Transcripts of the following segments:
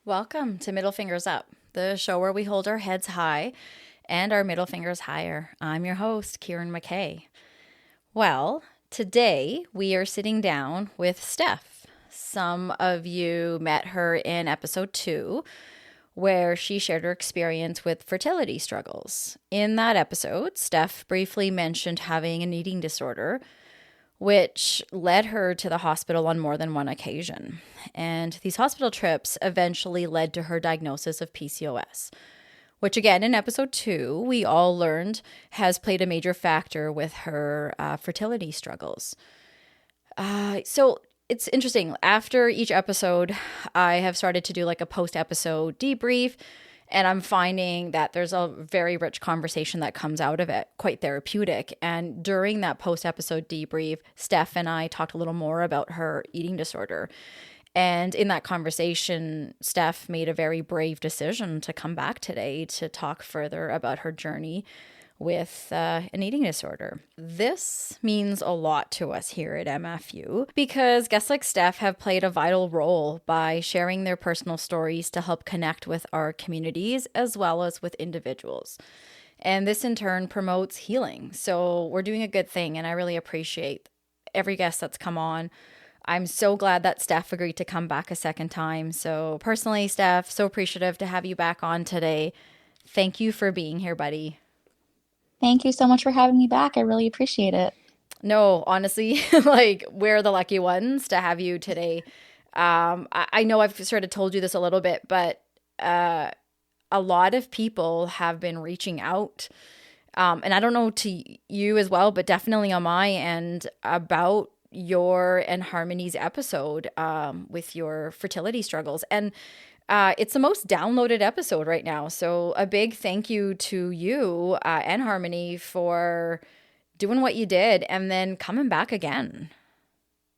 Welcome to Middle Fingers Up, the show where we hold our heads high and our middle fingers higher. I'm your host, Kieran McKay. Well, today we are sitting down with Steph. Some of you met her in episode 2, where she shared her experience with fertility struggles. In that episode, Steph briefly mentioned having an eating disorder, which led her to the hospital on more than one occasion. And these hospital trips eventually led to her diagnosis of PCOS, which again, in episode 2, we all learned has played a major factor with her fertility struggles. So it's interesting. After each episode, I have started to do like a post-episode debrief, and I'm finding that there's a very rich conversation that comes out of it, quite therapeutic. And during that post-episode debrief, Steph and I talked a little more about her eating disorder. And in that conversation, Steph made a very brave decision to come back today to talk further about her journey with an eating disorder. This means a lot to us here at MFU because guests like Steph have played a vital role by sharing their personal stories to help connect with our communities as well as with individuals. And this in turn promotes healing. So we're doing a good thing, and I really appreciate every guest that's come on. I'm so glad that Steph agreed to come back a second time. So personally, Steph, so appreciative to have you back on today. Thank you for being here, buddy. Thank you so much for having me back. I really appreciate it. No, honestly, like we're the lucky ones to have you today. I know I've sort of told you this a little bit, but a lot of people have been reaching out. And I don't know to you as well, but definitely on my end about your and Harmony's episode with your fertility struggles. And it's the most downloaded episode right now. So a big thank you to you and Harmony for doing what you did and then coming back again.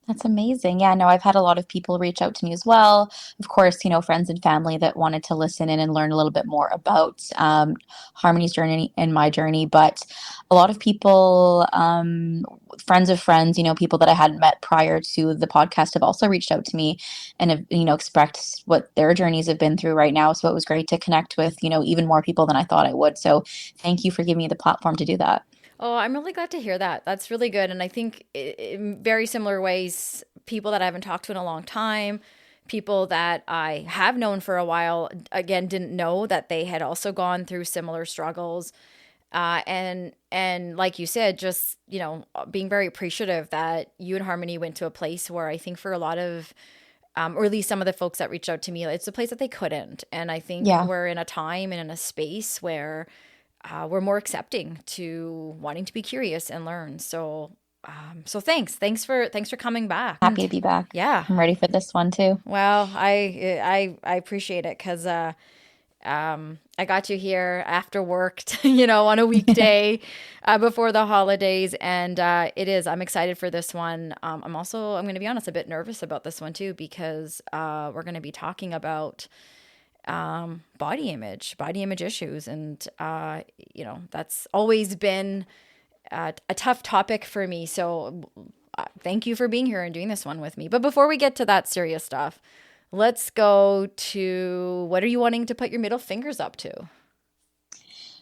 That's amazing. Yeah, no, I've had a lot of people reach out to me as well. Of course, friends and family that wanted to listen in and learn a little bit more about Harmony's journey and my journey. But a lot of people, friends of friends, people that I hadn't met prior to the podcast have also reached out to me and have, expressed what their journeys have been through right now. So it was great to connect with, even more people than I thought I would. So thank you for giving me the platform to do that. Oh, I'm really glad to hear that. That's really good. And I think in very similar ways, people that I haven't talked to in a long time, people that I have known for a while, again, didn't know that they had also gone through similar struggles. And like you said, just, being very appreciative that you and Harmony went to a place where I think for a lot of, or at least some of the folks that reached out to me, it's a place that they couldn't. And I think we're in a time and in a space where we're more accepting to wanting to be curious and learn. So thanks for coming back. Happy to be back. Yeah, I'm ready for this one too. Well, I appreciate it because I got you here after work, on a weekday before the holidays, and I'm excited for this one. I'm going to be honest, a bit nervous about this one too because we're going to be talking about body image issues. And, that's always been a tough topic for me. So thank you for being here and doing this one with me. But before we get to that serious stuff, let's go to what are you wanting to put your middle fingers up to?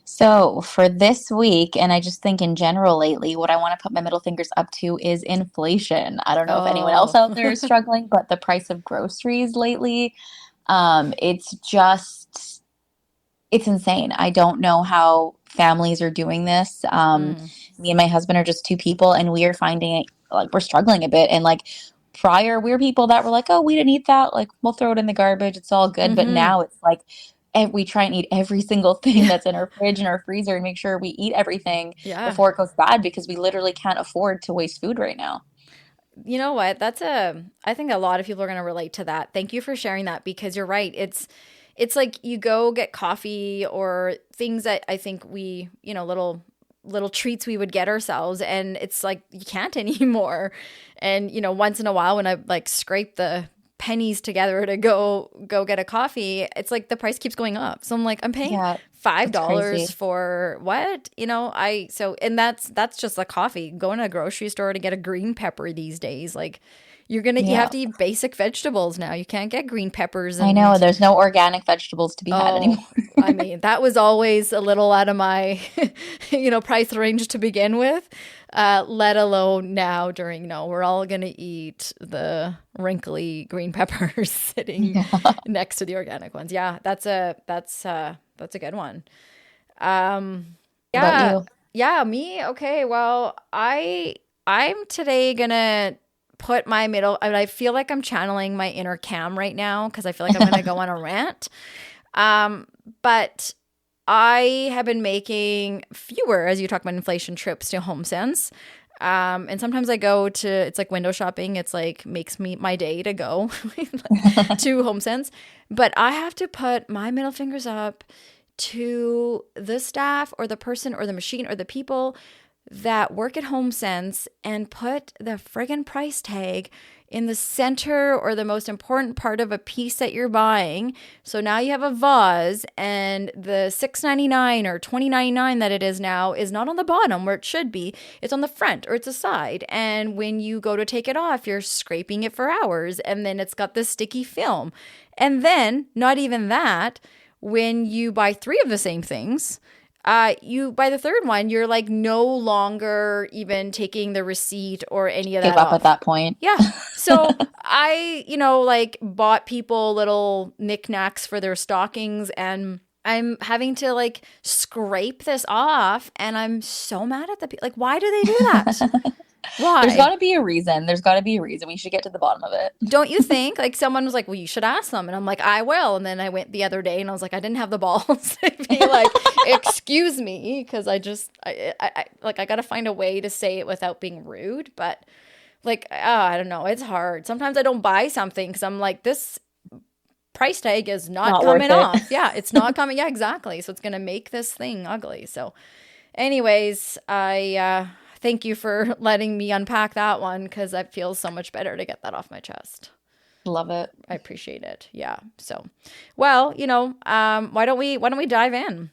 So for this week, and I just think in general lately, what I want to put my middle fingers up to is inflation. I don't know if anyone else out there is struggling, but the price of groceries lately, it's insane. I don't know how families are doing this. Me and my husband are just two people, and we are finding it like we're struggling a bit. And like prior, we were people that were like, oh, we didn't eat that. Like we'll throw it in the garbage. It's all good. But now it's like we try and eat every single thing that's in our fridge and our freezer and make sure we eat everything before it goes bad because we literally can't afford to waste food right now. You know what? I think a lot of people are going to relate to that. Thank you for sharing that because you're right. it's like you go get coffee or things that I think we, little treats we would get ourselves, and it's like you can't anymore. And once in a while when I like scrape the pennies together to go get a coffee, it's like the price keeps going up. So I'm like, I'm paying Yeah, it's $5 crazy. for what? And that's just a coffee. Going to a grocery store to get a green pepper these days, like you have Yeah. to eat basic vegetables now. You can't get green peppers I know and there's no organic vegetables to be had oh, anymore. I mean, that was always a little out of my, price range to begin with. Let alone now during, no, we're all going to eat the wrinkly green peppers sitting Yeah. next to the organic ones. Yeah, that's a good one. Um, What about yeah, you? yeah, me. Okay, well, I'm today gonna put my middle. I mean, I feel like I'm channeling my inner Cam right now because I feel like I'm gonna go on a rant. Um, but I have been making fewer, as you talk about inflation, trips to HomeSense. And sometimes I go to, it's like window shopping. It's like makes me my day to go to HomeSense. But I have to put my middle fingers up to the staff or the person or the machine or the people that work at HomeSense and put the friggin' price tag in the center or the most important part of a piece that you're buying. So now you have a vase and the $6.99 or $20.99 that it is now is not on the bottom where it should be. It's on the front or it's a side. And when you go to take it off, you're scraping it for hours and then it's got this sticky film. And then, not even that, when you buy three of the same things, you by the third one, you're like no longer even taking the receipt or any of Give that up at off. that point. Yeah. So I, like bought people little knickknacks for their stockings and I'm having to like scrape this off and I'm so mad at the people. Like, why do they do that? There's got Why? to be a reason. There's got to be a reason. We should get to the bottom of it. Don't you think? Like someone was like, well, you should ask them. And I'm like, I will. And then I went the other day and I was like, I didn't have the balls to be like, excuse me. Cause I got to find a way to say it without being rude. But like, I don't know. It's hard. Sometimes I don't buy something because I'm like, this price tag is not Not worth coming it. off. Yeah, it's not coming. Yeah, exactly. So it's going to make this thing ugly. So anyways, I thank you for letting me unpack that one because it feels so much better to get that off my chest. Love it. I appreciate it. Yeah. So, well, why don't we dive in?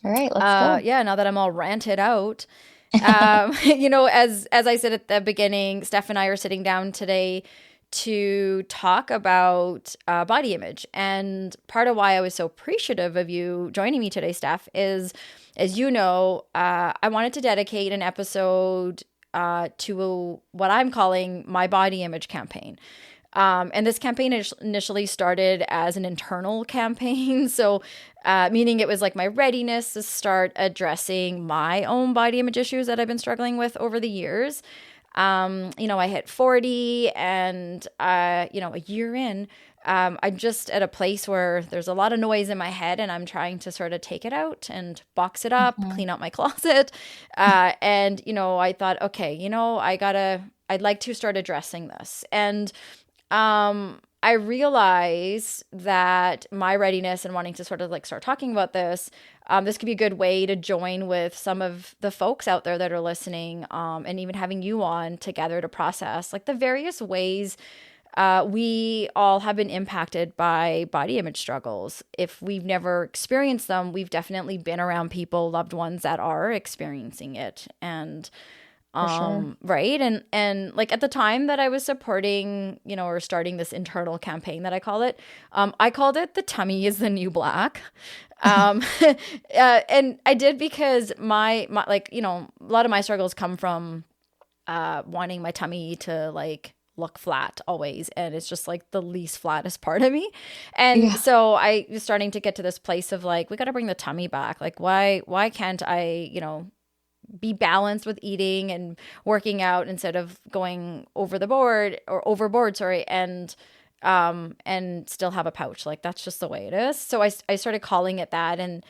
All right, let's go. Yeah. Now that I'm all ranted out, as I said at the beginning, Steph and I are sitting down today to talk about body image. And part of why I was so appreciative of you joining me today, Steph, is, as you know, I wanted to dedicate an episode to what I'm calling my body image campaign. And this campaign initially started as an internal campaign. So, meaning it was like my readiness to start addressing my own body image issues that I've been struggling with over the years. I hit 40 and, a year in, I'm just at a place where there's a lot of noise in my head and I'm trying to sort of take it out and box it up, Mhm. clean out my closet. I thought, okay, I'd like to start addressing this. And, I realize that my readiness and wanting to sort of like start talking about this could be a good way to join with some of the folks out there that are listening, and even having you on together to process like the various ways we all have been impacted by body image struggles. If we've never experienced them, we've definitely been around people, loved ones that are experiencing it. And For sure. right. And like at the time that I was supporting, or starting this internal campaign that I called it the tummy is the new black. Um, and I did because my like, a lot of my struggles come from, wanting my tummy to like look flat always. And it's just like the least flattest part of me. And Yeah, so I was starting to get to this place of like, we got to bring the tummy back. Like, why can't I, be balanced with eating and working out instead of going overboard, sorry, and still have a pouch. Like that's just the way it is. So I started calling it that. And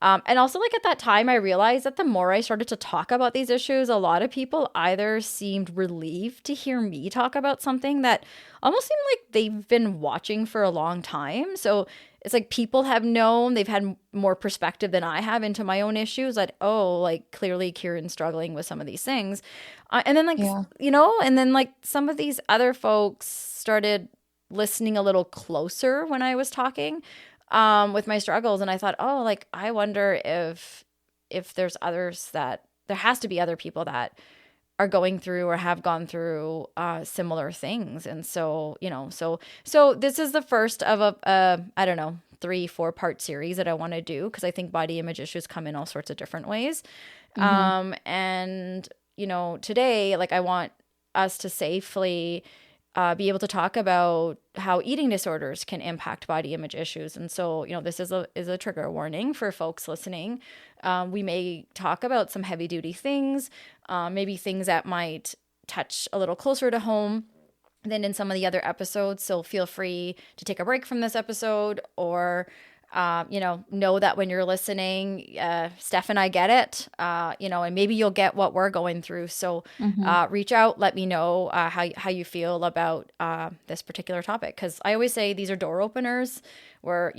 And also, like at that time, I realized that the more I started to talk about these issues, a lot of people either seemed relieved to hear me talk about something that almost seemed like they've been watching for a long time. So it's like people have known, they've had more perspective than I have into my own issues, that, oh, like clearly Kieran's struggling with some of these things. And then, like, Yeah. and then like some of these other folks started listening a little closer when I was talking with my struggles. And I thought, oh, like, I wonder if there's others, that there has to be other people that are going through or have gone through similar things. And so, so this is the first of I don't know, 3-4 part series that I want to do, because I think body image issues come in all sorts of different ways. Mm-hmm. And, today, like, I want us to safely be able to talk about how eating disorders can impact body image issues. And so, this is a trigger warning for folks listening. We may talk about some heavy duty things, maybe things that might touch a little closer to home than in some of the other episodes. So feel free to take a break from this episode, or know that when you're listening, Steph and I get it, and maybe you'll get what we're going through. So Mm-hmm. reach out, let me know how you feel about this particular topic. Because I always say these are door openers. We're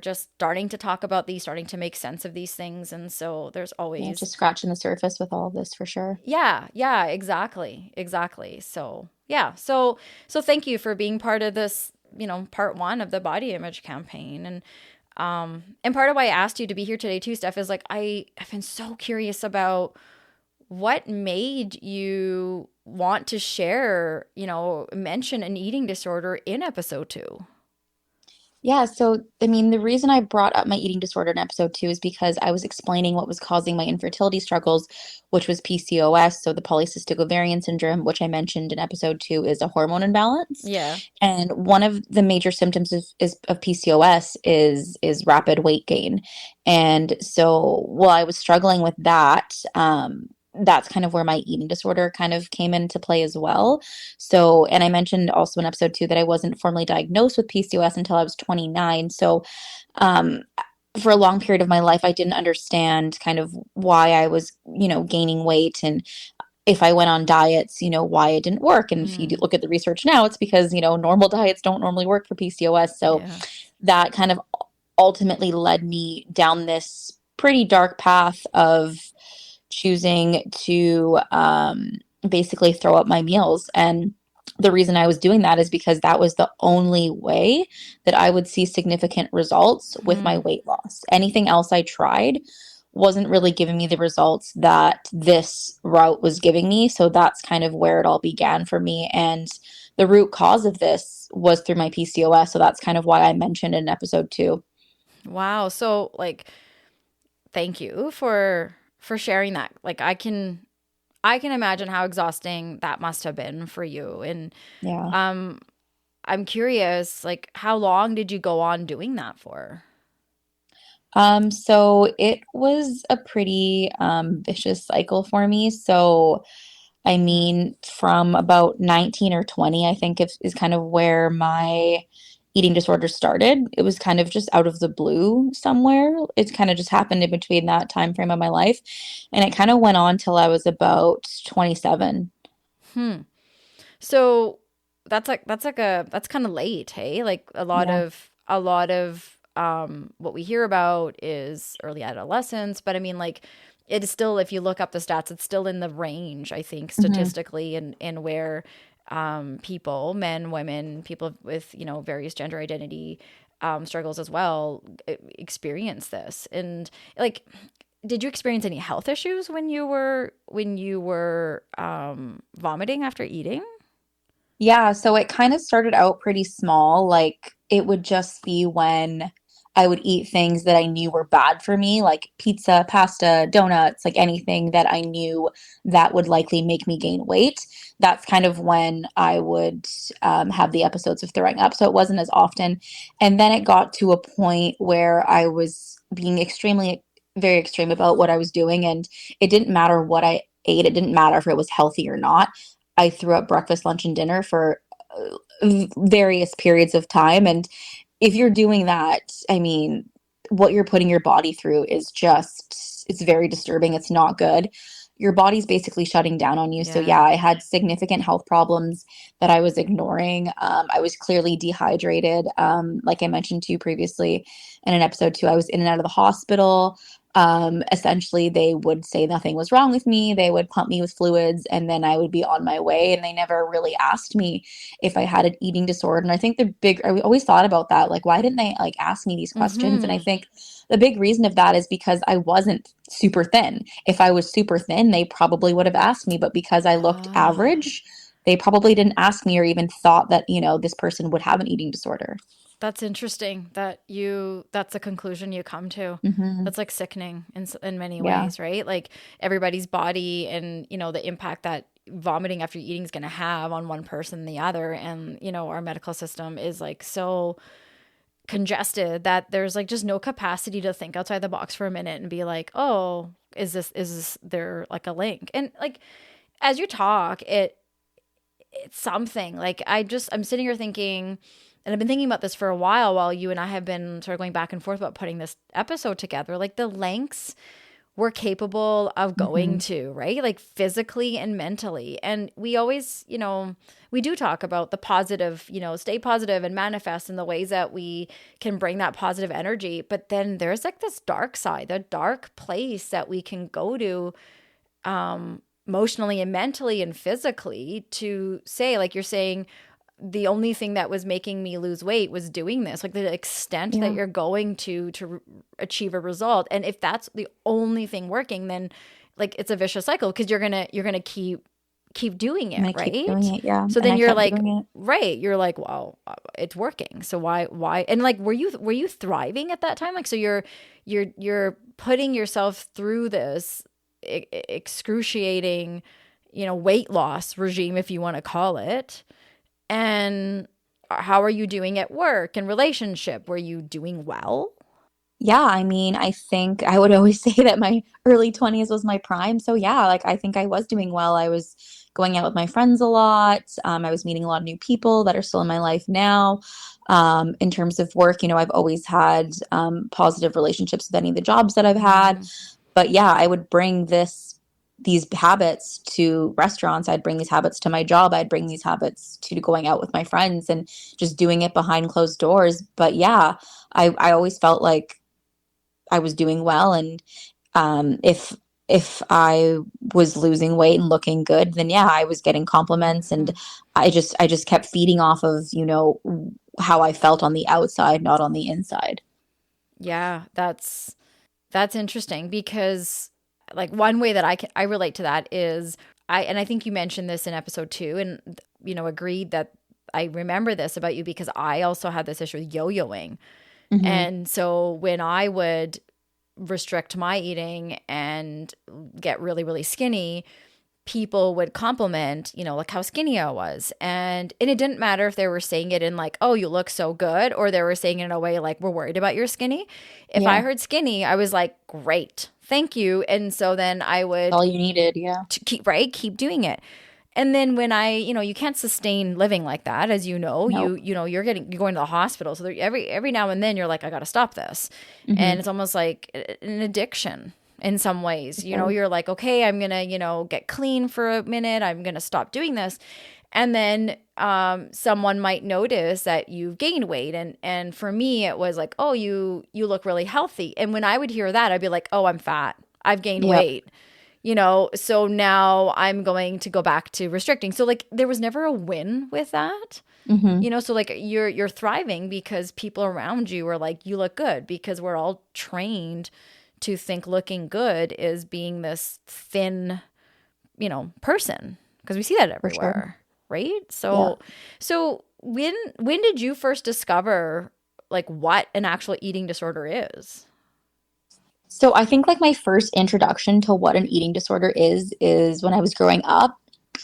just starting to talk about these, starting to make sense of these things. And so there's Yeah, always, just scratching the surface with all of this for sure. yeah, exactly. So, yeah. So thank you for being part of this, part one of the body image campaign. And part of why I asked you to be here today too, Steph, is like, I've been so curious about what made you want to share, mention an eating disorder in episode 2. Yeah, so I mean, the reason I brought up my eating disorder in episode 2 is because I was explaining what was causing my infertility struggles, which was PCOS, so the polycystic ovarian syndrome, which I mentioned in episode 2 is a hormone imbalance. Yeah. And one of the major symptoms of PCOS is rapid weight gain. And so while I was struggling with that, that's kind of where my eating disorder kind of came into play as well. So, and I mentioned also in episode 2 that I wasn't formally diagnosed with PCOS until I was 29. So, um, for a long period of my life, I didn't understand kind of why I was, gaining weight, and if I went on diets, why it didn't work. And if you Mm, look at the research now, it's because, normal diets don't normally work for PCOS. So yeah. that kind of ultimately led me down this pretty dark path of choosing to basically throw up my meals. And the reason I was doing that is because that was the only way that I would see significant results with my Mm. weight loss. Anything else I tried wasn't really giving me the results that this route was giving me. So that's kind of where it all began for me. And the root cause of this was through my PCOS. So that's kind of why I mentioned in episode 2. Wow. So, like, thank you for sharing that. Like, I can imagine how exhausting that must have been for you. And Yeah. um I'm curious, like, how long did you go on doing that for? So it was a pretty vicious cycle for me. So I Mm. mean, from about 19 or 20, I think is kind of where my eating disorder started. It was kind of just out of the blue somewhere. It kind of just happened in between that time frame of my life. And it kind of went on till I was about 27. Hmm. So that's kind of late, hey? Like, Yeah. a lot of what we hear about is early adolescence, but I mean, like, it is still, if you look up the stats, it's still in the range, I think, Hmm. statistically, and where people, men, women, people with, various gender identity struggles as well, experience this. And, like, did you experience any health issues when you were vomiting after eating? Yeah, so it kind of started out pretty small. Like it would just be when I would eat things that I knew were bad for me, like pizza, pasta, donuts, like anything that I knew that would likely make me gain weight. That's kind of when I would have the episodes of throwing up. So it wasn't as often. And then it got to a point where I was being very extreme about what I was doing. And it didn't matter what I ate, it didn't matter if it was healthy or not. I threw up breakfast, lunch, and dinner for various periods of time. And if you're doing that, I mean, what you're putting your body through is just, it's very disturbing. It's not good. Your body's basically shutting down on you. So Yeah. yeah, I had significant health problems that I was ignoring. I was clearly dehydrated. Like I mentioned to you previously in an episode two, I was in and out of the hospital. Essentially, they would say nothing was wrong with me. They would pump me with fluids, and then I would be on my way. And they never really asked me if I had an eating disorder. And I think I always thought about that. Like, why didn't they like ask me these questions? And I Mm-hmm. think the big reason of that is because I wasn't super thin. If I was super thin, they probably would have asked me. But because I looked Ah. average, they probably didn't ask me or even thought that, this person would have an eating disorder. That's interesting that that's the conclusion you come to. Hmm. That's like sickening in many Yeah. ways, right? Like everybody's body and, the impact that vomiting after eating is going to have on one person and the other. And, our medical system is like so congested that there's like just no capacity to think outside the box for a minute and be like, oh, is this there like a link? And like, as you talk, it's something like I'm sitting here thinking, and I've been thinking about this for a while you and I have been sort of going back and forth about putting this episode together, like the lengths we're capable of going Hmm. to, right? Like physically and mentally. And we always, we do talk about the positive, stay positive and manifest in the ways that we can bring that positive energy. But then there's like this dark side, the dark place that we can go to emotionally and mentally and physically to say, like you're saying, the only thing that was making me lose weight was doing this, like the extent that Yeah. you're going to achieve a result. And if that's the only thing working, then like it's a vicious cycle because you're gonna keep doing I'm it, gonna keep doing right? it. Yeah. So And then I you're kept like, doing it. right, you're like, well, it's working, so why? And like, were you thriving at that time? Like, so you're putting yourself through this excruciating, weight loss regime, if you want to call it. And how are you doing at work and relationship? Were you doing well? Yeah, I mean, I think I would always say that my early 20s was my prime. So yeah, like I think I was doing well. I was going out with my friends a lot. I was meeting a lot of new people that are still in my life now. In terms of work, I've always had positive relationships with any of the jobs that I've had. Mm, But yeah, I would bring these habits to restaurants. I'd bring these habits to my job. I'd bring these habits to going out with my friends and just doing it behind closed doors. But yeah, I always felt like I was doing well. And if I was losing weight and looking good, then yeah, I was getting compliments, and mhm. I just kept feeding off of, how I felt on the outside, not on the inside. Yeah, that's interesting because like one way that I relate to that is I think you mentioned this in episode 2 and agreed that I remember this about you because I also had this issue with yo-yoing. Hmm. And so when I would restrict my eating and get really, really skinny, people would compliment, like how skinny I was. And it didn't matter if they were saying it in like, oh, you look so good, or they were saying it in a way like, we're worried about your skinny. If I Yeah, heard skinny, I was like, great, thank you. And so then I would all you needed. Yeah. keep doing it. And then when you can't sustain living like that, as you know, Nope. you're going to the hospital. So every now and then you're like, I got to stop this. And Hmm. it's almost like an addiction in some ways. Sure. You're like, okay, I'm going to, get clean for a minute. I'm going to stop doing this. And then someone might notice that you've gained weight. And for me, it was like, oh, you look really healthy. And when I would hear that, I'd be like, oh, I'm fat. I've gained Yep. weight. So now I'm going to go back to restricting. So like there was never a win with that. Hmm. So like you're thriving because people around you are like, you look good, because we're all trained to think looking good is being this thin, person, because we see that For sure. everywhere, right? Yeah. So when did you first discover like what an actual eating disorder is? So I think like my first introduction to what an eating disorder is when I was growing up.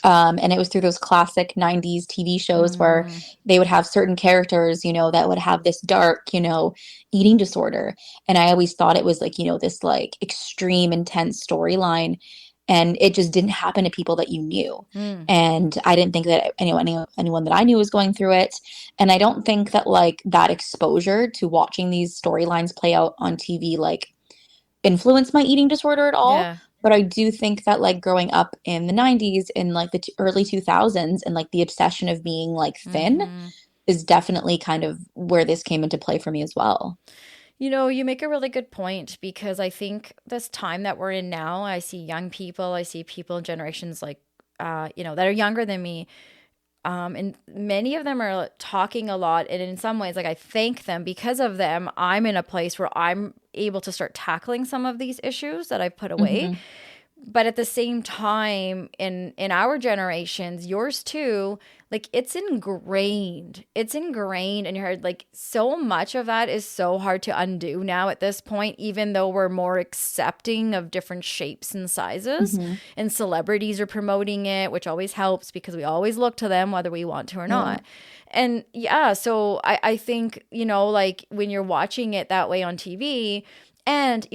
And it was through those classic 90s TV shows where Mm, they would have certain characters, that would have this dark, eating disorder. And I always thought it was like, this like extreme, intense storyline. and it just didn't happen to people that you knew. Mm. And I didn't think that anyone that I knew was going through it. And I don't think that like that exposure to watching these storylines play out on TV like influenced my eating disorder at all. Yeah. But I do think that like growing up in the 90s and like the early 2000s and like the obsession of being like thin Mm-hmm. is definitely kind of where this came into play for me as well. You know, you make a really good point because I think this time that we're in now, I see young people, I see people in generations like, that are younger than me. And many of them are talking a lot. And in some ways, like I thank them because of them. I'm in a place where I'm able to start tackling some of these issues that I put away. Hmm. But at the same time, in our generations, yours too, like it's ingrained in your head. Like so much of that is so hard to undo now at this point, even though we're more accepting of different shapes and sizes, Hmm. and celebrities are promoting it, which always helps because we always look to them whether we want to or Yeah. not. And yeah, so I think, like when you're watching it that way on TV, and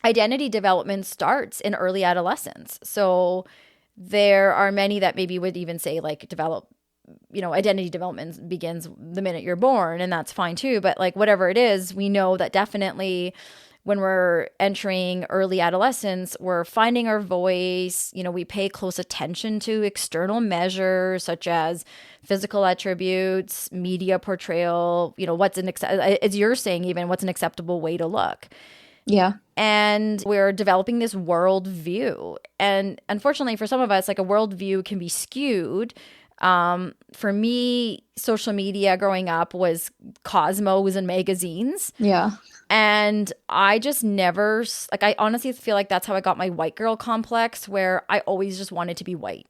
identity development starts in early adolescence. So there are many that maybe would even say like identity development begins the minute you're born, and that's fine too. But like whatever it is, we know that definitely when we're entering early adolescence, we're finding our voice. We pay close attention to external measures such as physical attributes, media portrayal, as you're saying, even what's an acceptable way to look. Yeah. And we're developing this worldview. And unfortunately, for some of us, like a worldview can be skewed. For me, social media growing up was Cosmos and magazines. Yeah. And I just never, like, I honestly feel like that's how I got my white girl complex, where I always just wanted to be white.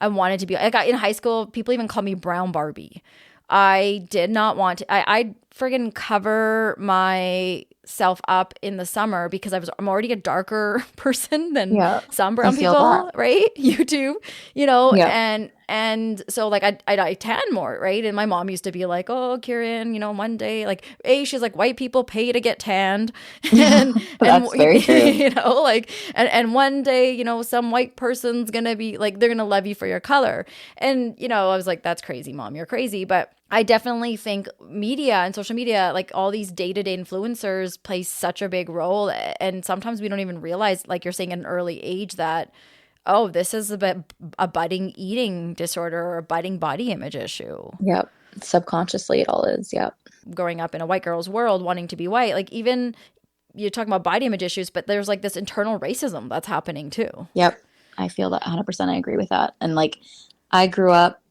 I wanted to be, like, in high school, people even called me Brown Barbie. I did not want to, I friggin' cover myself up in the summer because I'm already a darker person than Yeah. some I brown feel people, that. right? You too, Yeah. and so like I tan more, right? And my mom used to be like, "Oh, Kieran, one day, like, she's like, white people pay to get tanned," and That's very true. like, and one day, some white person's gonna be like, they're gonna love you for your color, and I was like, "That's crazy, Mom, you're crazy," but I definitely think media and social media, like all these day-to-day influencers, play such a big role, and sometimes we don't even realize, like you're saying, at an early age that, oh, this is a budding eating disorder or a budding body image issue. Yep. Subconsciously, it all is. Yep. Growing up in a white girl's world, wanting to be white, like even you're talking about body image issues, but there's like this internal racism that's happening too. Yep. I feel that 100%. I agree with that. And like, I grew up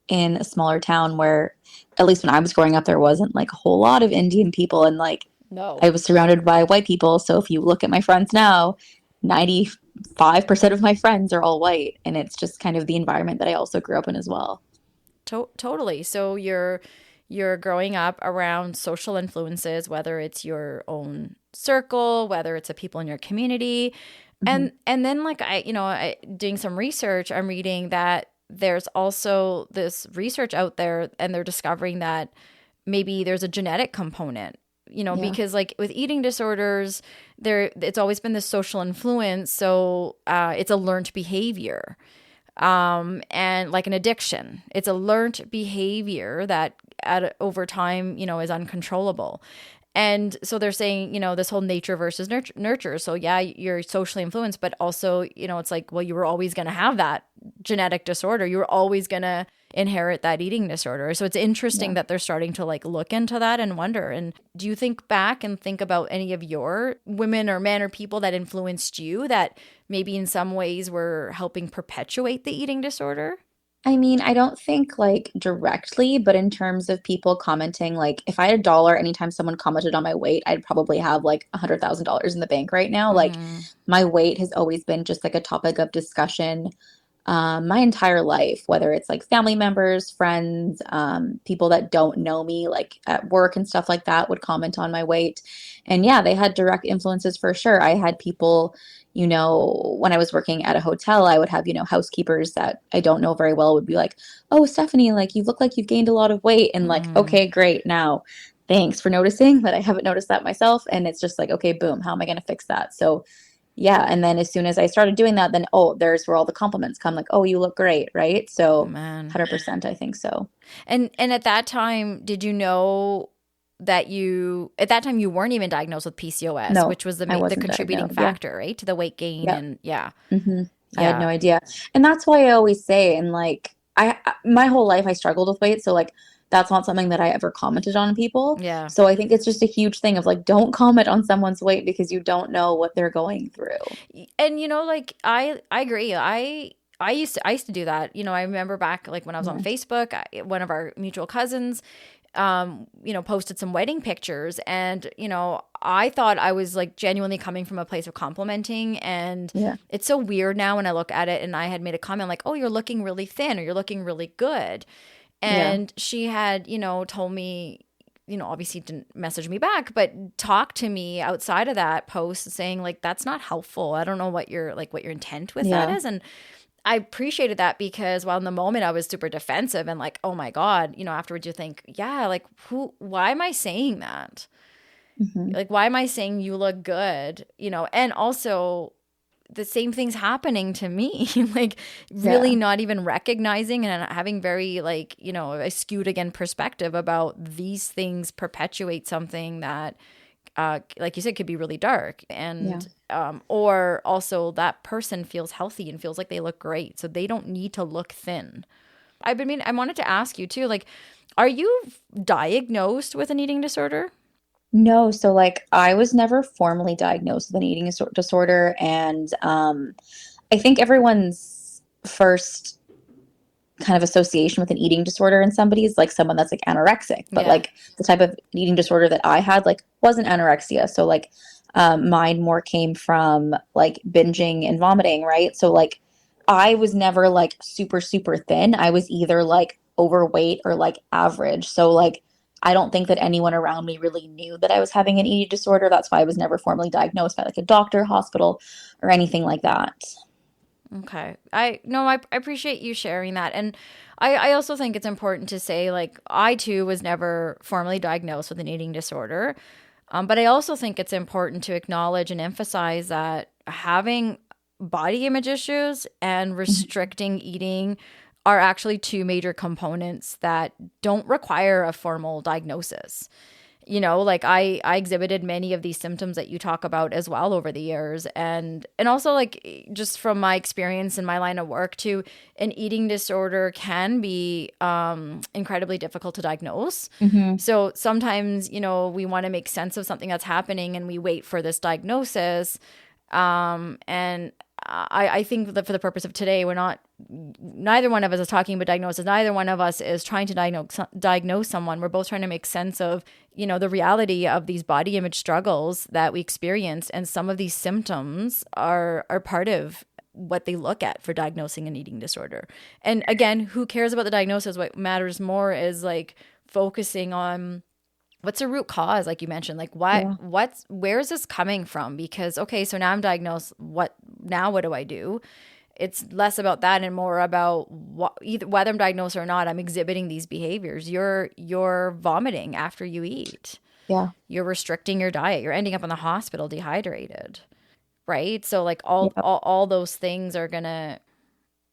in a smaller town where, at least when I was growing up, there wasn't like a whole lot of Indian people. And like, No. I was surrounded by white people. So if you look at my friends now, 95% of my friends are all white. And it's just kind of the environment that I also grew up in as well. Totally. So you're growing up around social influences, whether it's your own circle, whether it's the people in your community. Mhm. And then like doing some research, I'm reading that there's also this research out there, and they're discovering that maybe there's a genetic component, Yeah. because like with eating disorders, it's always been this social influence. So it's a learned behavior. And like an addiction, it's a learned behavior that over time, is uncontrollable. And so they're saying, this whole nature versus nurture. So yeah, you're socially influenced, but also, it's like, well, you were always going to have that genetic disorder. You were always going to inherit that eating disorder. So it's interesting Yeah. that they're starting to like look into that and wonder. And do you think back and think about any of your women or men or people that influenced you that maybe in some ways were helping perpetuate the eating disorder? I mean, I don't think like directly, but in terms of people commenting, like if I had a dollar anytime someone commented on my weight, I'd probably have like $100,000 in the bank right now. Like Mm-hmm. my weight has always been just like a topic of discussion my entire life, whether it's like family members, friends, people that don't know me, like at work and stuff like that, would comment on my weight. And yeah, they had direct influences for sure. I had people, when I was working at a hotel, I would have, housekeepers that I don't know very well would be like, "Oh, Stephanie, like you look like you've gained a lot of weight." And like, Mm-hmm. okay, great. Now, thanks for noticing, but I haven't noticed that myself. And it's just like, okay, boom, how am I going to fix that? So yeah. And then as soon as I started doing that, then, oh, there's where all the compliments come, like, oh, you look great, right? So Man. 100%, I think so. And at that time, did you know that you at that time you weren't even diagnosed with PCOS, No, which was I the wasn't contributing diagnosed. Yeah. factor, right, to the weight gain Yeah. and yeah. hmm I had Yeah. no idea. And that's why I always say, and like, my whole life I struggled with weight. So like, that's not something that I ever commented on people. Yeah. So I think it's just a huge thing of like, don't comment on someone's weight because you don't know what they're going through. And like I agree. I used to do that. I remember back like when I was on Yeah. Facebook, one of our mutual cousins posted some wedding pictures and, I thought I was like genuinely coming from a place of complimenting. And Yeah. it's so weird now when I look at it and I had made a comment like, oh, you're looking really thin or you're looking really good. Yeah. And she had, told me, obviously didn't message me back, but talked to me outside of that post saying like, that's not helpful. I don't know what your intent with that Yeah. is. And I appreciated that because while in the moment I was super defensive and like, oh my God, afterwards you think, yeah, like why am I saying that? hmm Like, why am I saying you look good? And also the same thing's happening to me, like really Yeah. not even recognizing and having very like, a skewed again perspective about these things perpetuate something that like you said, could be really dark. Yeah. And, or also that person feels healthy and feels like they look great. So they don't need to look thin. I wanted to ask you too, like, are you diagnosed with an eating disorder? No, so like I was never formally diagnosed with an eating disorder, and I think everyone's first kind of association with an eating disorder in somebody is like someone that's like anorexic, but Yeah. like the type of eating disorder that I had like wasn't anorexia. So like mine more came from like binging and vomiting, right? So like I was never like super, super thin. I was either like overweight or like average. So like I don't think that anyone around me really knew that I was having an eating disorder. That's why I was never formally diagnosed by like a doctor, hospital, or anything like that. Okay. I no, I appreciate you sharing that. And I also think it's important to say, like, I too was never formally diagnosed with an eating disorder. But I also think it's important to acknowledge and emphasize that having body image issues and Mhm. restricting eating are actually two major components that don't require a formal diagnosis. Like I exhibited many of these symptoms that you talk about as well over the years. And also like just from my experience in my line of work too, an eating disorder can be incredibly difficult to diagnose. Mhm. So sometimes, we want to make sense of something that's happening and we wait for this diagnosis. And I think that for the purpose of today, neither one of us is talking about diagnosis. Neither one of us is trying to diagnose someone. We're both trying to make sense of, the reality of these body image struggles that we experience. And some of these symptoms are part of what they look at for diagnosing an eating disorder. And again, who cares about the diagnosis? What matters more is like focusing on what's the root cause, like you mentioned, like Yeah. where is this coming from? Because okay, so now I'm diagnosed, what do I do? It's less about that and more about either whether I'm diagnosed or not, I'm exhibiting these behaviors. You're vomiting after you eat, Yeah. you're restricting your diet, you're ending up in the hospital dehydrated, right? So like all Yeah. all those things are gonna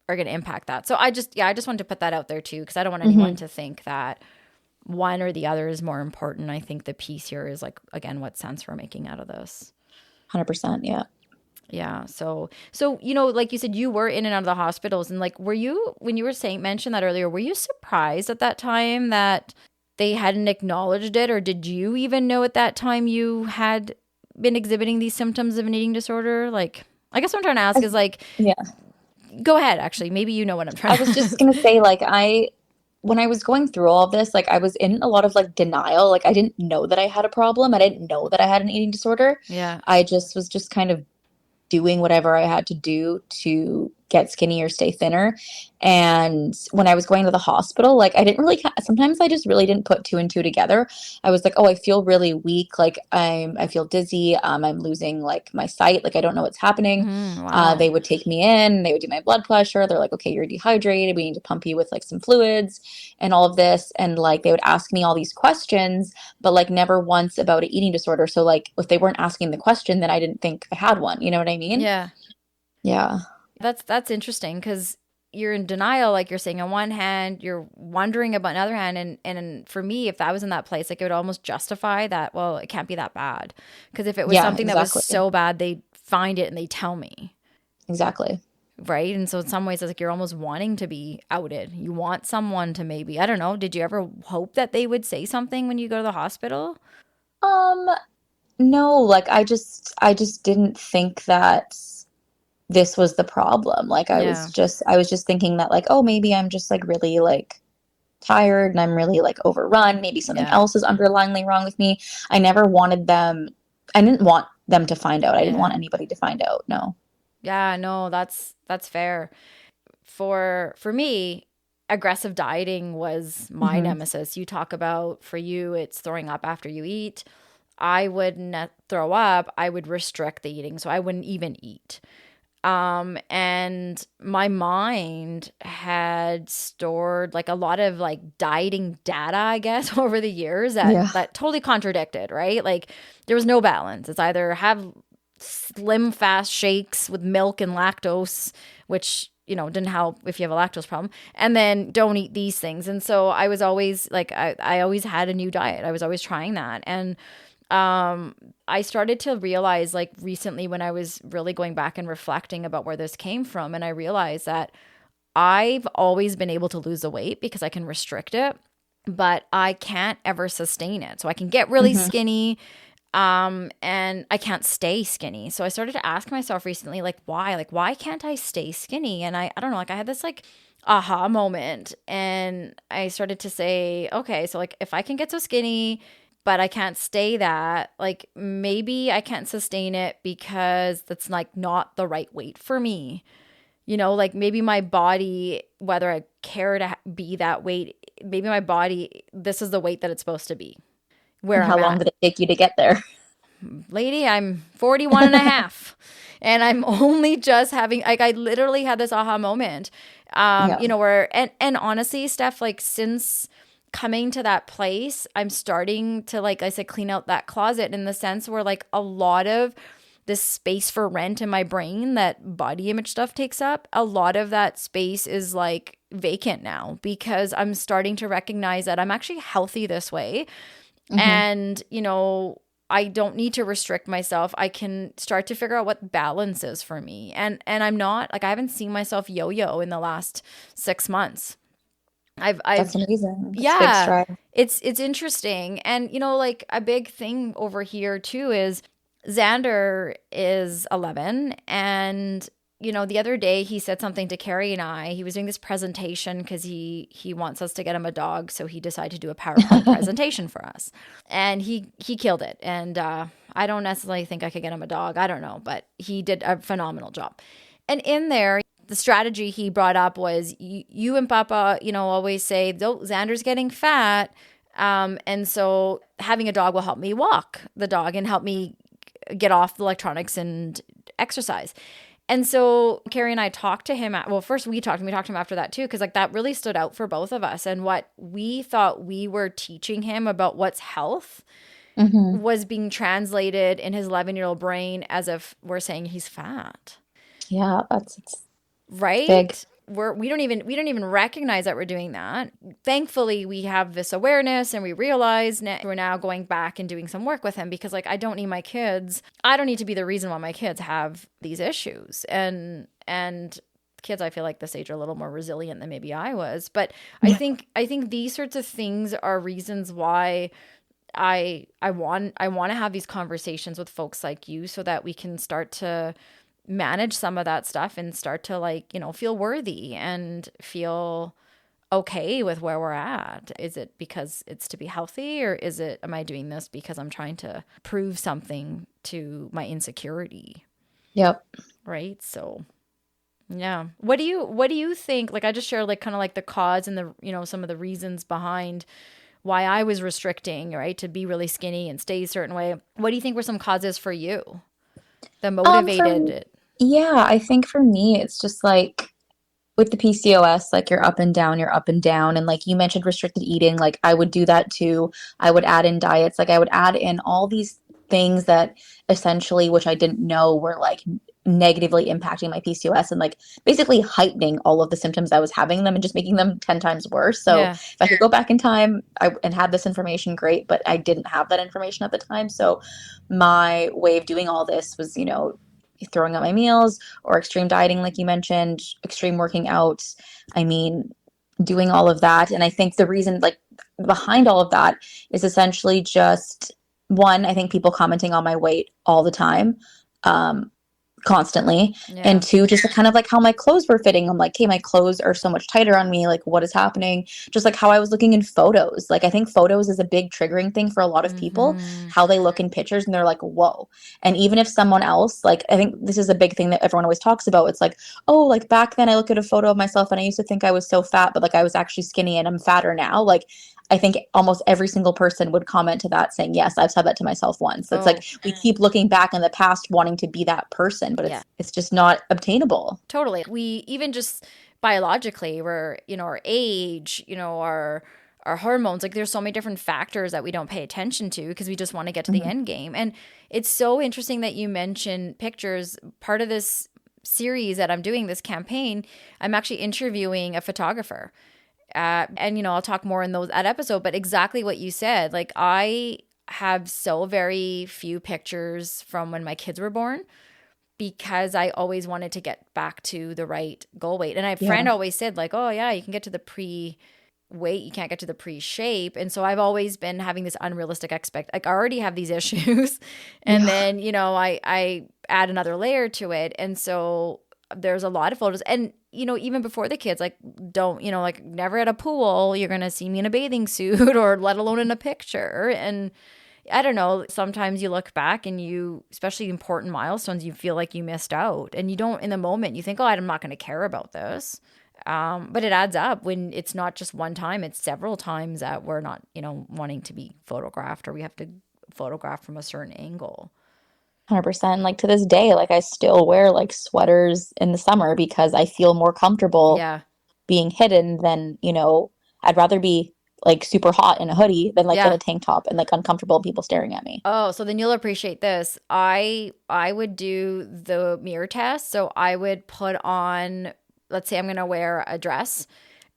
impact that. So I just wanted to put that out there too, because I don't want anyone Mhm. to think that one or the other is more important. I think the piece here is like, again, what sense we're making out of this. 100%. Yeah. Yeah. So, like you said, you were in and out of the hospitals and like, were you, when you were saying, mentioned that earlier, were you surprised at that time that they hadn't acknowledged it? Or did you even know at that time you had been exhibiting these symptoms of an eating disorder? Like, I guess what I'm trying to ask I, is like, yeah. go ahead, actually. Maybe you know what I'm I trying was to just ask. gonna say, like, when I was going through all of this, like, I was in a lot of like denial. Like, I didn't know that I had a problem. I didn't know that I had an eating disorder. Yeah. I just was just kind of doing whatever I had to do to get skinny or stay thinner. And when I was going to the hospital, like I didn't really, sometimes I just really didn't put two and two together. I was like, oh, I feel really weak. Like I feel dizzy. I'm losing like my sight. Like I don't know what's happening. Wow. They would take me in, they would do my blood pressure. They're like, okay, you're dehydrated. We need to pump you with like some fluids and all of this. And like they would ask me all these questions, but like never once about an eating disorder. So like if they weren't asking the question, then I didn't think I had one. You know what I mean? Yeah. Yeah. That's interesting because you're in denial, like you're saying on one hand, you're wondering about another hand. And for me, if I was in that place, like it would almost justify that, well, it can't be that bad. Because if it was Yeah, something that was exactly. so bad, they'd find it and they tell me. Exactly. Right. And so in some ways, it's like you're almost wanting to be outed. You want someone to maybe, I don't know, did you ever hope that they would say something when you go to the hospital? Um, no, like I just didn't think that this was the problem. Like Yeah. I was just thinking that like, oh, maybe I'm just like really like tired and I'm really like overrun. Maybe something Yeah. else is underlyingly wrong with me. I never wanted them, I didn't want them to find out. I didn't Yeah. want anybody to find out. No. Yeah. No, that's fair. For me, aggressive dieting was my Hmm. nemesis. You talk about for you, it's throwing up after you eat. I would not throw up. I would restrict the eating, so I wouldn't even eat. And my mind had stored like a lot of like dieting data, I guess, over the years Yeah. that totally contradicted, right? Like there was no balance. It's either have slim fast shakes with milk and lactose, which didn't help if you have a lactose problem, and then don't eat these things. And so I was always like I always had a new diet. I was always trying that. And I started to realize like recently when I was really going back and reflecting about where this came from, and I realized that I've always been able to lose the weight because I can restrict it, but I can't ever sustain it. So I can get really Hmm. skinny, and I can't stay skinny. So I started to ask myself recently, like, why? Like, why can't I stay skinny? And I don't know, like I had this like aha moment, and I started to say, okay, so like if I can get so skinny, but I can't stay that, like maybe I can't sustain it because that's like not the right weight for me. Like maybe my body, whether I care to be that weight, maybe my body, this is the weight that it's supposed to be where And I'm how long at. did it take you to get there? Lady, I'm 41 and a half. And I'm only just having, like, I literally had this aha moment, Yeah. where, and honestly, Steph, like, since coming to that place, I'm starting to, like I said, clean out that closet in the sense where, like, a lot of this space for rent in my brain that body image stuff takes up, a lot of that space is like vacant now because I'm starting to recognize that I'm actually healthy this way. Hmm. And, I don't need to restrict myself. I can start to figure out what balance is for me. And I'm not like I haven't seen myself yo-yo in the last 6 months. I've That's amazing. That's a big yeah, stride. it's interesting. And like a big thing over here too is Xander is 11, and the other day he said something to Carrie and I. He was doing this presentation because he wants us to get him a dog, so he decided to do a PowerPoint presentation for us, and he killed it. And I don't necessarily think I could get him a dog. I don't know, but he did a phenomenal job. And in there, the strategy he brought up was you and Papa, always say, oh, Xander's getting fat. And so having a dog will help me walk the dog and help me get off the electronics and exercise. And so Carrie and I talked to him. Well, first we talked to him after that too, because like that really stood out for both of us. And what we thought we were teaching him about what's health Hmm. was being translated in his 11-year-old brain as if we're saying he's fat. Yeah, it's big. Right? We don't even recognize that we're doing that. Thankfully, we have this awareness and we realize we're now going back and doing some work with him because like I don't need to be the reason why my kids have these issues. And kids, I feel like this age are a little more resilient than maybe I was. But I think these sorts of things are reasons why I want to have these conversations with folks like you so that we can start to manage some of that stuff and start to like, feel worthy and feel okay with where we're at. Is it because it's to be healthy, or am I doing this because I'm trying to prove something to my insecurity? Yep. Right? So Yeah. What do you think? Like I just shared like kind of like the cause and the, some of the reasons behind why I was restricting, right, to be really skinny and stay a certain way. What do you think were some causes for you that For motivated it? yeah, I think for me, it's just like with the PCOS, like you're up and down, you're up and down. And like you mentioned restricted eating, like I would do that too. I would add in diets, like I would add in all these things that essentially, which I didn't know were like negatively impacting my PCOS and like basically heightening all of the symptoms I was having them and just making them 10 times worse. So Yeah. if I could go back in time and have this information, great, but I didn't have that information at the time. So my way of doing all this was, throwing out my meals or extreme dieting, like you mentioned, extreme working out. I mean, doing all of that. And I think the reason, like, behind all of that is essentially just one, I think people commenting on my weight all the time. Constantly. Yeah. And two, just kind of like how my clothes were fitting. I'm like, hey, my clothes are so much tighter on me. Like, what is happening? Just like how I was looking in photos. Like, I think photos is a big triggering thing for a lot of people, Mm-hmm. how they look in pictures and they're like, whoa. And even if someone else, like, I think this is a big thing that everyone always talks about. It's like, oh, like back then I look at a photo of myself and I used to think I was so fat, but like I was actually skinny and I'm fatter now. Like, I think almost every single person would comment to that saying, yes, I've said that to myself once. It's Oh, like we keep looking back in the past wanting to be that person, but yeah. it's just not obtainable. Totally. We even just biologically, we're, our age, our hormones, like there's so many different factors that we don't pay attention to because we just want to get to the Mhm. end game. And it's so interesting that you mention pictures. Part of this series that I'm doing, this campaign, I'm actually interviewing a photographer. And I'll talk more in that episode, but exactly what you said. Like I have so very few pictures from when my kids were born because I always wanted to get back to the right goal weight. And my friend Yeah. always said like, oh yeah, you can get to the pre weight, you can't get to the pre shape. And so I've always been having this unrealistic like I already have these issues. And Yeah. then, I add another layer to it. And so there's a lot of photos. And, even before the kids, like don't, like never at a pool, you're going to see me in a bathing suit or let alone in a picture. And I don't know, sometimes you look back and especially important milestones, you feel like you missed out and you don't in the moment, you think, oh, I'm not going to care about this. But it adds up when it's not just one time, it's several times that we're not, wanting to be photographed or we have to photograph from a certain angle. 100%. Like to this day, like I still wear like sweaters in the summer because I feel more comfortable Yeah. being hidden than, I'd rather be like super hot in a hoodie than like in Yeah. a tank top and like uncomfortable people staring at me. Oh, so then you'll appreciate this. I would do the mirror test. So I would put on, let's say I'm going to wear a dress,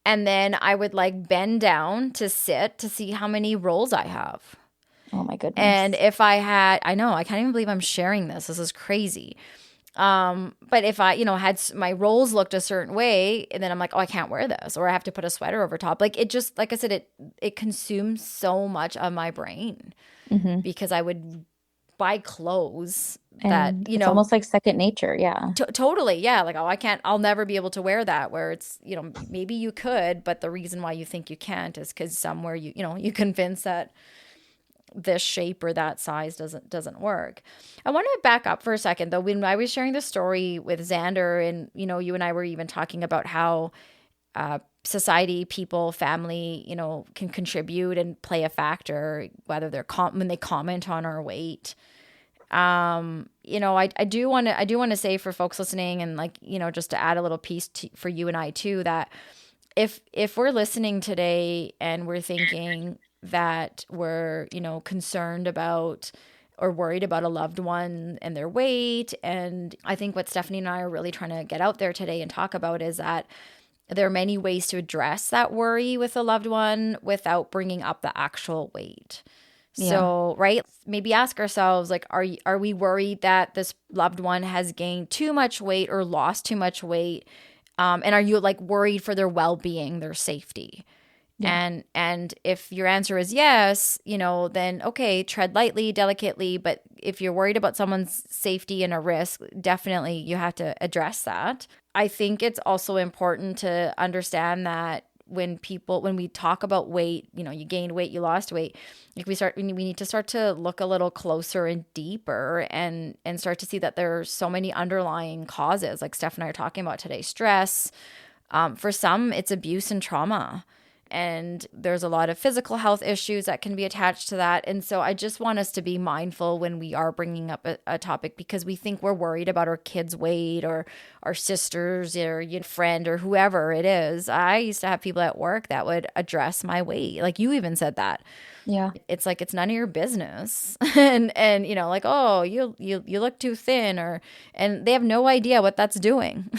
and then I would like bend down to sit to see how many rolls I have. Oh my And goodness. if I know, I can't even believe I'm sharing this. This is crazy. But if I, had my rolls looked a certain way, and then I'm like, oh, I can't wear this, or I have to put a sweater over top. Like it just, like I said, it consumes so much of my brain Hmm. because I would buy clothes that, And it's almost like second nature. Yeah. totally, yeah. Like, oh, I'll never be able to wear that. Where it's, maybe you could, but the reason why you think you can't is because somewhere you convince that this shape or that size doesn't work. I want to back up for a second though. When I was sharing the story with Xander and you and I were even talking about how society, people, family, can contribute and play a factor, whether they're when they comment on our weight. I do want to say for folks listening and like, just to add a little piece for you and I too, that if we're listening today and we're thinking that we're, concerned about or worried about a loved one and their weight. And I think what Stephanie and I are really trying to get out there today and talk about is that there are many ways to address that worry with a loved one without bringing up the actual weight. Yeah. So, right, maybe ask ourselves, like, are we worried that this loved one has gained too much weight or lost too much weight? And are you like worried for their well-being, their safety? Yeah. And if your answer is yes, then okay, tread lightly, delicately. But if you're worried about someone's safety and a risk, definitely you have to address that. I think it's also important to understand that when we talk about weight, you gained weight, you lost weight, like we need to start to look a little closer and deeper and start to see that there are so many underlying causes, like Steph and I are talking about today. Stress, for some, it's abuse and trauma. And there's a lot of physical health issues that can be attached to that. And so I just want us to be mindful when we are bringing up a topic, because we think we're worried about our kids' weight or our sisters or your friend or whoever it is. I used to have people at work that would address my weight. Like you even said that. Yeah. It's like, it's none of your business. and like, oh, you look too thin, and they have no idea what that's doing.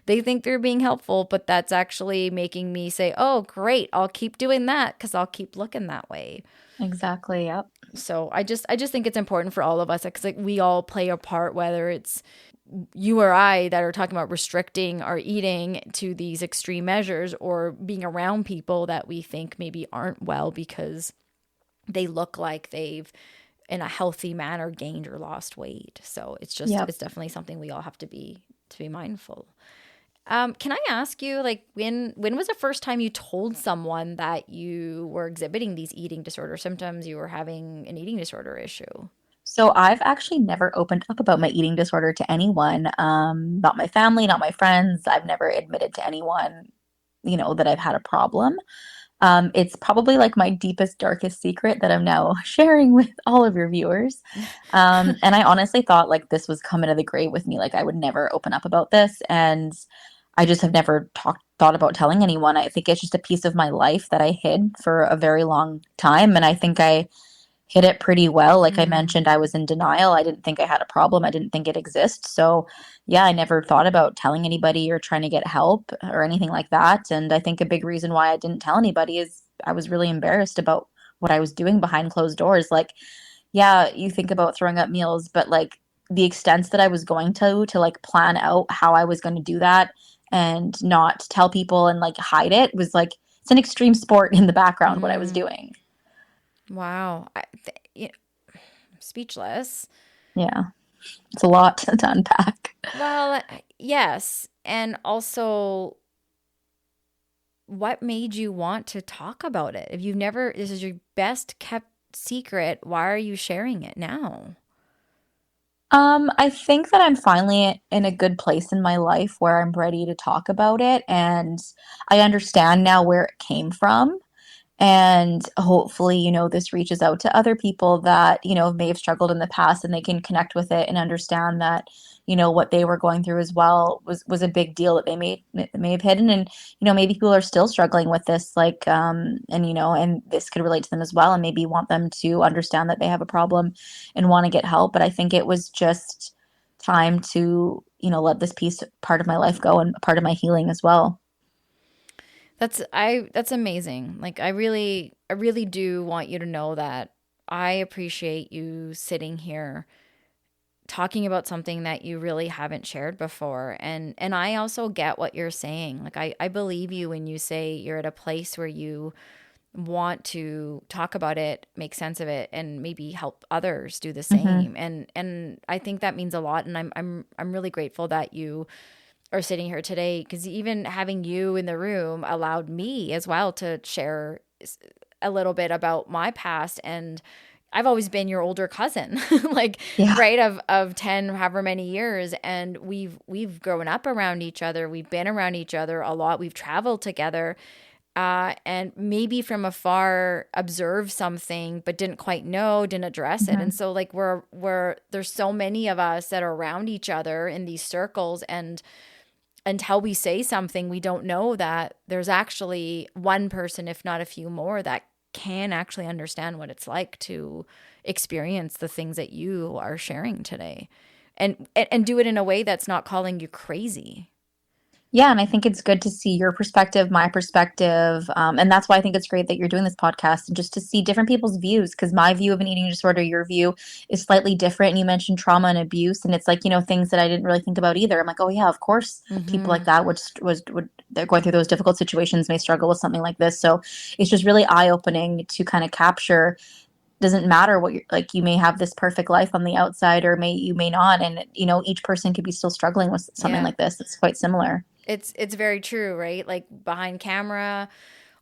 They think they're being helpful, but that's actually making me say, oh, great, I'll keep doing that because I'll keep looking that way. Exactly. Yep. So I just think it's important for all of us, because like we all play a part, whether it's you or I that are talking about restricting our eating to these extreme measures, or being around people that we think maybe aren't well because they look like they've in a healthy manner gained or lost weight. So it's just, Yep. it's definitely something we all have to be mindful. Can I ask you, like, when was the first time you told someone that you were exhibiting these eating disorder symptoms, you were having an eating disorder issue? So I've actually never opened up about my eating disorder to anyone, not my family, not my friends. I've never admitted to anyone, that I've had a problem. It's probably like my deepest, darkest secret that I'm now sharing with all of your viewers. And I honestly thought like this was coming to the grave with me. Like I would never open up about this. And I just have never thought about telling anyone. I think it's just a piece of my life that I hid for a very long time. And I think I hid it pretty well. Like I Mm. mentioned, I was in denial. I didn't think I had a problem. I didn't think it exists. So, yeah, I never thought about telling anybody or trying to get help or anything like that. And I think a big reason why I didn't tell anybody is I was really embarrassed about what I was doing behind closed doors. Like, yeah, you think about throwing up meals, but like the extents that I was going to like plan out how I was going to do that and not tell people and like hide it was like it's an extreme sport in the background what I was Mm. doing. Wow. I'm speechless. Yeah. It's a lot to unpack. Well, yes. And also, what made you want to talk about it? If you've never, this is your best kept secret, why are you sharing it now? I think that I'm finally in a good place in my life where I'm ready to talk about it, and I understand now where it came from. And hopefully, this reaches out to other people that, may have struggled in the past and they can connect with it and understand that, what they were going through as well was a big deal that they may have hidden. And, maybe people are still struggling with this, like, and this could relate to them as well. And maybe want them to understand that they have a problem and want to get help. But I think it was just time to, let this piece part of my life go and part of my healing as well. That's amazing. Like I really do want you to know that I appreciate you sitting here talking about something that you really haven't shared before. And I also get what you're saying. Like I believe you when you say you're at a place where you want to talk about it, make sense of it, and maybe help others do the Hmm. same. And I think that means a lot. And I'm really grateful that you are sitting here today, because even having you in the room allowed me as well to share a little bit about my past. And I've always been your older cousin, like, Yeah. right, of 10 however many years, and we've grown up around each other, we've been around each other a lot, we've traveled together, and maybe from afar observed something but didn't quite know, didn't address it. Hmm. And so like we're there's so many of us that are around each other in these circles, and until we say something, we don't know that there's actually one person, if not a few more, that can actually understand what it's like to experience the things that you are sharing today, and do it in a way that's not calling you crazy. Yeah, and I think it's good to see your perspective, my perspective, and that's why I think it's great that you're doing this podcast and just to see different people's views. Because my view of an eating disorder, your view is slightly different. And you mentioned trauma and abuse, and it's like things that I didn't really think about either. I'm like, oh yeah, of course, people Mm-hmm. like that would they're going through those difficult situations may struggle with something like this. So it's just really eye opening to kind of capture. Doesn't matter what you're like. You may have this perfect life on the outside, or you may not, and each person could be still struggling with something Yeah. like this. It's quite similar. It's very true, right? Like behind camera,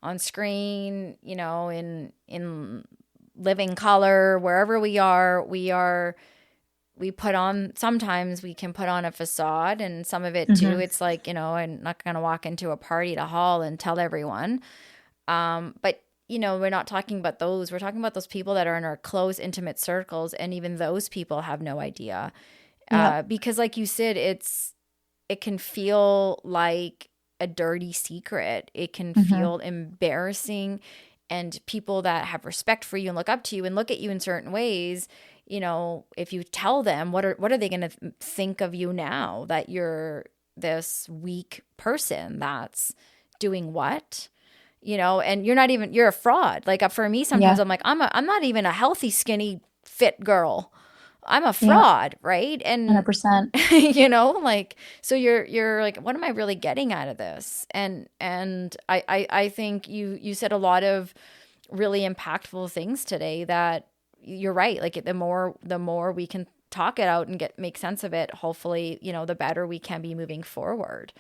on screen, in living color, wherever we put on, sometimes we can put on a facade, and some of it too, Hmm. it's like, I'm not going to walk into a party to hall and tell everyone. But we're not talking about those. We're talking about those people that are in our close, intimate circles, and even those people have no idea. Yep. Because like you said, it can feel like a dirty secret. It can Hmm. feel embarrassing, and people that have respect for you and look up to you and look at you in certain ways, if you tell them, what are they going to think of you now, that you're this weak person that's doing what? And you're a fraud. Like for me, sometimes Yeah. I'm like, I'm not even a healthy, skinny, fit girl. I'm a Yeah. fraud, right? And 100%. like, so you're like, what am I really getting out of this? And I think you said a lot of really impactful things today, that you're right. Like the more we can talk it out and make sense of it, hopefully, the better we can be moving forward.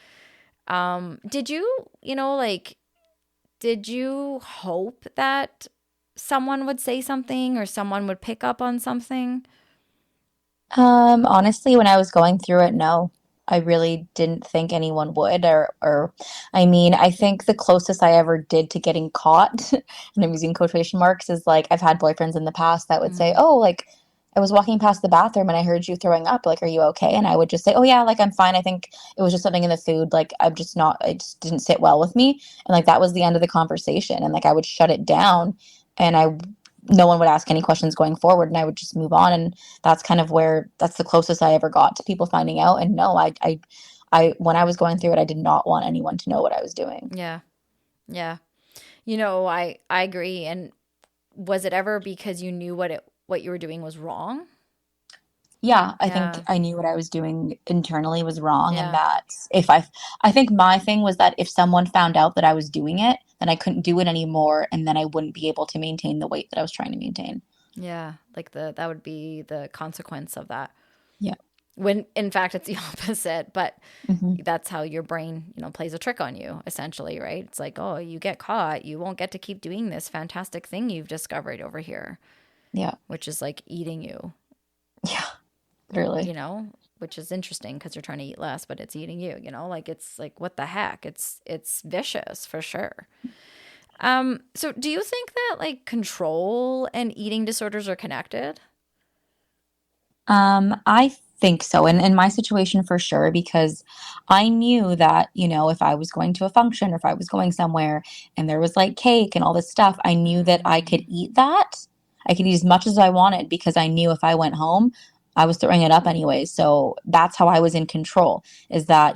Did like did you hope that someone would say something, or someone would pick up on something? Honestly, when I was going through it, no, I really didn't think anyone would, I mean, I think the closest I ever did to getting caught, and I'm using quotation marks, is like I've had boyfriends in the past that would say, Mm, "Oh, like I was walking past the bathroom and I heard you throwing up. Like, are you okay?" And I would just say, "Oh yeah, like I'm fine. I think it was just something in the food. Like I'm just not, it just didn't sit well with me." And like that was the end of the conversation. And like I would shut it down, and no one would ask any questions going forward, and I would just move on. And that's the closest I ever got to people finding out. And no, when I was going through it, I did not want anyone to know what I was doing. yeah. Yeah. I agree. And was it ever because you knew what you were doing was wrong? Yeah, I think Yeah. I knew what I was doing internally was wrong, and Yeah. that if I think my thing was that if someone found out that I was doing it, then I couldn't do it anymore, and then I wouldn't be able to maintain the weight that I was trying to maintain. Yeah. Like that would be the consequence of that. Yeah. When in fact it's the opposite, but Hmm. that's how your brain, plays a trick on you, essentially, right? It's like, oh, you get caught, you won't get to keep doing this fantastic thing you've discovered over here, Yeah. which is like eating you, Yeah. Literally. you know, which is interesting because you're trying to eat less, but it's eating you, like it's like, what the heck? It's vicious for sure. So do you think that like control and eating disorders are connected? I think so. And in my situation for sure, because I knew that, if I was going to a function or if I was going somewhere and there was like cake and all this stuff, I knew that I could Mm, eat that. I could eat as much as I wanted because I knew if I went home, I was throwing it up anyways. So that's how I was in control, is that,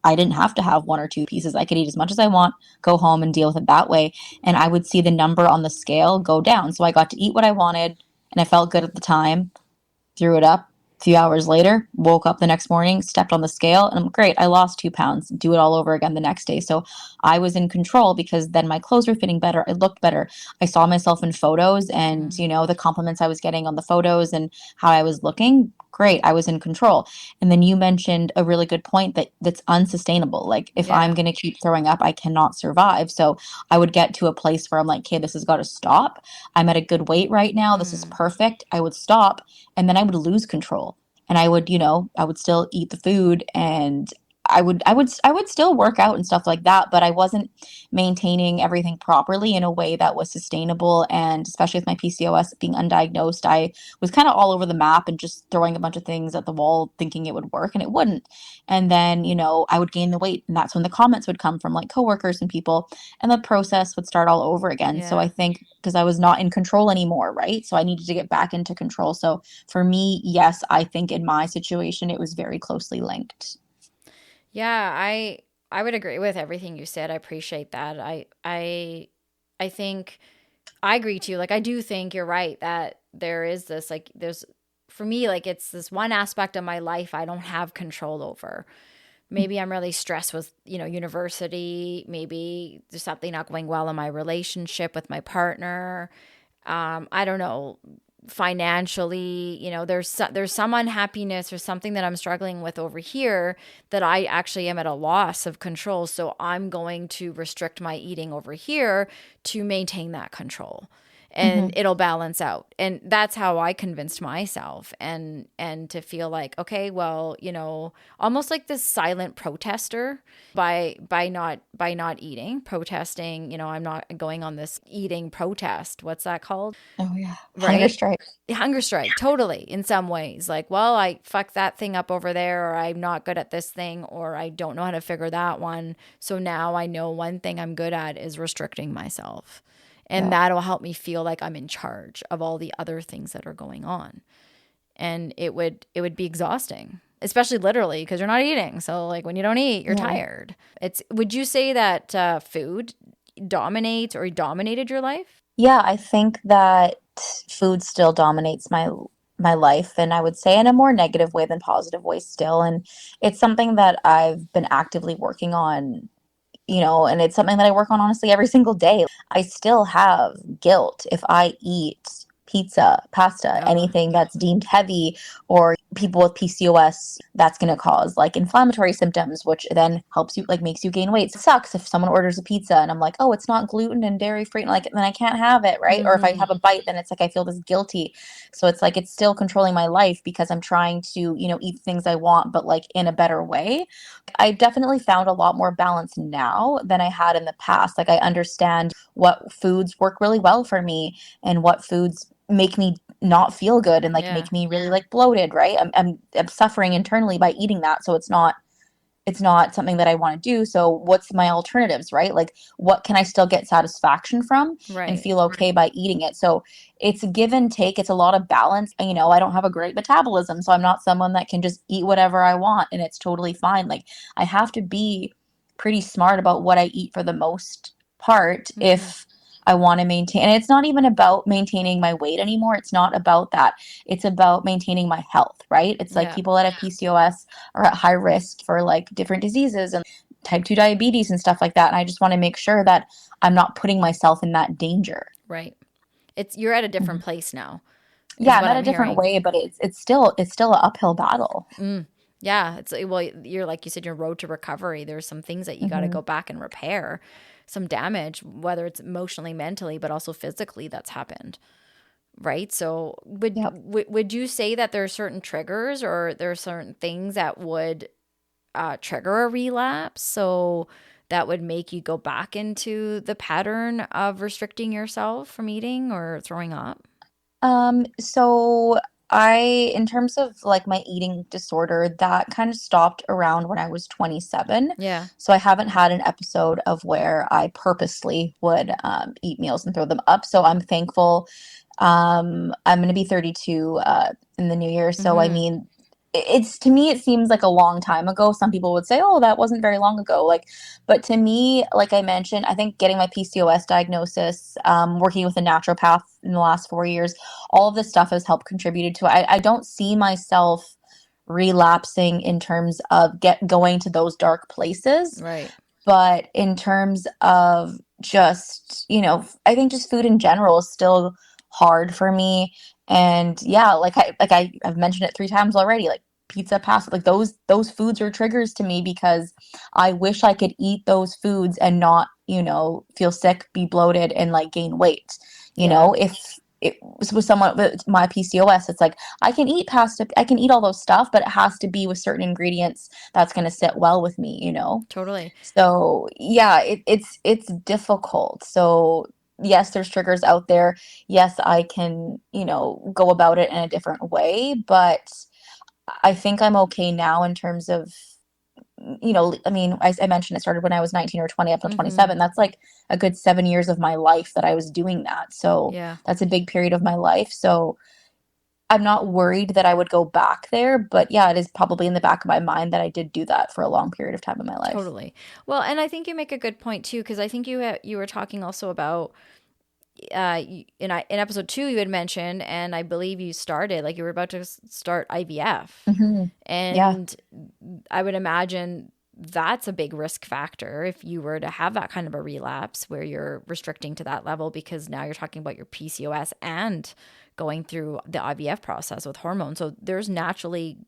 I didn't have to have one or two pieces. I could eat as much as I want, go home and deal with it that way. And I would see the number on the scale go down. So I got to eat what I wanted and I felt good at the time, threw it up. A few hours later, woke up the next morning, stepped on the scale, and I'm great. I lost 2 pounds. Do it all over again the next day. So I was in control because then my clothes were fitting better. I looked better. I saw myself in photos, and mm, the compliments I was getting on the photos and how I was looking. Great. I was in control. And then you mentioned a really good point that's unsustainable. Like if I'm yeah. going to keep throwing up, I cannot survive. So I would get to a place where I'm like, okay, this has got to stop. I'm at a good weight right now. This is Mm, perfect. I would stop, and then I would lose control. And I would still eat the food, and I would still work out and stuff like that, but I wasn't maintaining everything properly in a way that was sustainable. And especially with my PCOS being undiagnosed, I was kind of all over the map and just throwing a bunch of things at the wall thinking it would work, and it wouldn't. And then, I would gain the weight, and that's when the comments would come from like coworkers and people, and the process would start all over again. So I yeah. think because I was not in control anymore, right? So I needed to get back into control. So for me, yes, I think in my situation, it was very closely linked. Yeah, I would agree with everything you said. I appreciate that. I think I agree too. Like I do think you're right that there is this, like there's, for me, like it's this one aspect of my life I don't have control over. Maybe I'm really stressed with, university. Maybe there's something not going well in my relationship with my partner. I don't know. financially, there's some unhappiness or something that I'm struggling with over here that I actually am at a loss of control. So I'm going to restrict my eating over here to maintain that control. And Hmm. it'll balance out. And that's how I convinced myself, and to feel like, okay, well, almost like this silent protester by not eating, protesting, I'm not going on this eating protest. What's that called? Oh yeah. Hunger Right? strike. Hunger strike, totally, in some ways. Like, well, I fucked that thing up over there, or I'm not good at this thing, or I don't know how to figure that one. So now I know one thing I'm good at is restricting myself. And Yeah. that'll help me feel like I'm in charge of all the other things that are going on. And it would be exhausting, especially literally, because you're not eating. So like when you don't eat, you're Yeah. tired. Would you say that food dominates or dominated your life? Yeah, I think that food still dominates my life, and I would say in a more negative way than positive way still. And it's something that I've been actively working on, and it's something that I work on honestly every single day. I still have guilt if I eat pizza, pasta, Oh, anything that's deemed heavy, or people with PCOS, that's going to cause like inflammatory symptoms, which then helps you, like makes you gain weight. So it sucks if someone orders a pizza and I'm like, oh, it's not gluten and dairy free, and like then I can't have it, right? Or if I mm-hmm. have a bite, then it's like I feel this guilty. So it's like it's still controlling my life because I'm trying to, eat things I want, but like in a better way. I definitely found a lot more balance now than I had in the past. Like I understand what foods work really well for me and what foods make me not feel good and like Yeah, make me really like bloated, right? I'm suffering internally by eating that. So it's not something that I want to do. So what's my alternatives, right? Like what can I still get satisfaction from and right. feel okay by eating it? So it's a give and take. It's a lot of balance. And, I don't have a great metabolism, so I'm not someone that can just eat whatever I want and it's totally fine. Like I have to be pretty smart about what I eat for the most part Mm-hmm. if I want to maintain. And it's not even about maintaining my weight anymore. It's not about that. It's about maintaining my health, right? It's like Yeah, people that have PCOS are at high risk for like different diseases and type 2 diabetes and stuff like that. And I just want to make sure that I'm not putting myself in that danger. right. You're at a different Mhm. place now, is Yeah, I'm what at a I'm different hearing. way, but it's still an uphill battle. Mm. Yeah, well, you're like you said, your road to recovery. There's some things that you got to Hmm. go back and repair, some damage, whether it's emotionally, mentally, but also physically that's happened, right? So Yep. would you say that there are certain triggers or there are certain things that would trigger a relapse? So that would make you go back into the pattern of restricting yourself from eating or throwing up? So in terms of like my eating disorder, that kind of stopped around when I was 27. Yeah. So I haven't had an episode of where I purposely would eat meals and throw them up. So I'm thankful. I'm going to be 32 in the new year. So I Mm-hmm. mean, it's to me, it seems like a long time ago. Some people would say, oh, that wasn't very long ago. Like, but to me, like I mentioned, I think getting my PCOS diagnosis, working with a naturopath in the last 4 years, all of this stuff has helped contributed to it. I don't see myself relapsing in terms of get going to those dark places, Right. but in terms of just, I think just food in general is still hard for me. And yeah, I've mentioned it 3 times already, like pizza, pasta, like those foods are triggers to me because I wish I could eat those foods and not, feel sick, be bloated and like gain weight. Yeah. If it was with someone with my PCOS, it's like I can eat pasta, I can eat all those stuff, but it has to be with certain ingredients that's going to sit well with me. Totally. So yeah, it's difficult. So yes, there's triggers out there. Yes, I can, go about it in a different way, but I think I'm okay now in terms of, I mean, I mentioned it started when I was 19 or 20 up to Mm-hmm. 27. That's like a good 7 years of my life that I was doing that. So Yeah. that's a big period of my life. So I'm not worried that I would go back there, but yeah, it is probably in the back of my mind that I did do that for a long period of time in my life. Totally. Well, and I think you make a good point too, because I think you were talking also about in episode 2 you had mentioned, and I believe you started like you were about to start IVF, Hmm. Yeah. and I would imagine that's a big risk factor if you were to have that kind of a relapse where you're restricting to that level, because now you're talking about your PCOS and going through the IVF process with hormones. So there's naturally,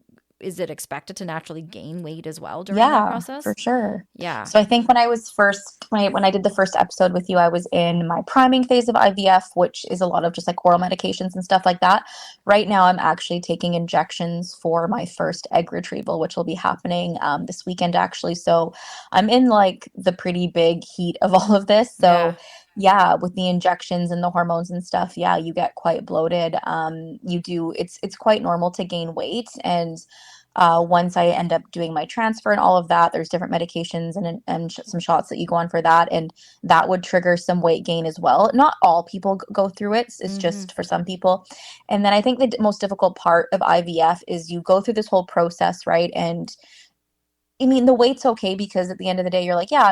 is it expected to naturally gain weight as well during that Yeah, for process? sure. Yeah. So I think when I was first, when I did the first episode with you, I was in my priming phase of IVF, which is a lot of just like oral medications and stuff like that. Right now, I'm actually taking injections for my first egg retrieval, which will be happening this weekend, actually. So I'm in like the pretty big heat of all of this. Yeah. So yeah, with the injections and the hormones and stuff, yeah, you get quite bloated. You do, it's quite normal to gain weight. And once I end up doing my transfer and all of that, there's different medications and some shots that you go on for that, and that would trigger some weight gain as well. Not all people go through it; it's Mm-hmm. just for some people. And then I think the most difficult part of IVF is you go through this whole process, right? And I mean, the weight's okay because at the end of the day, you're like, yeah,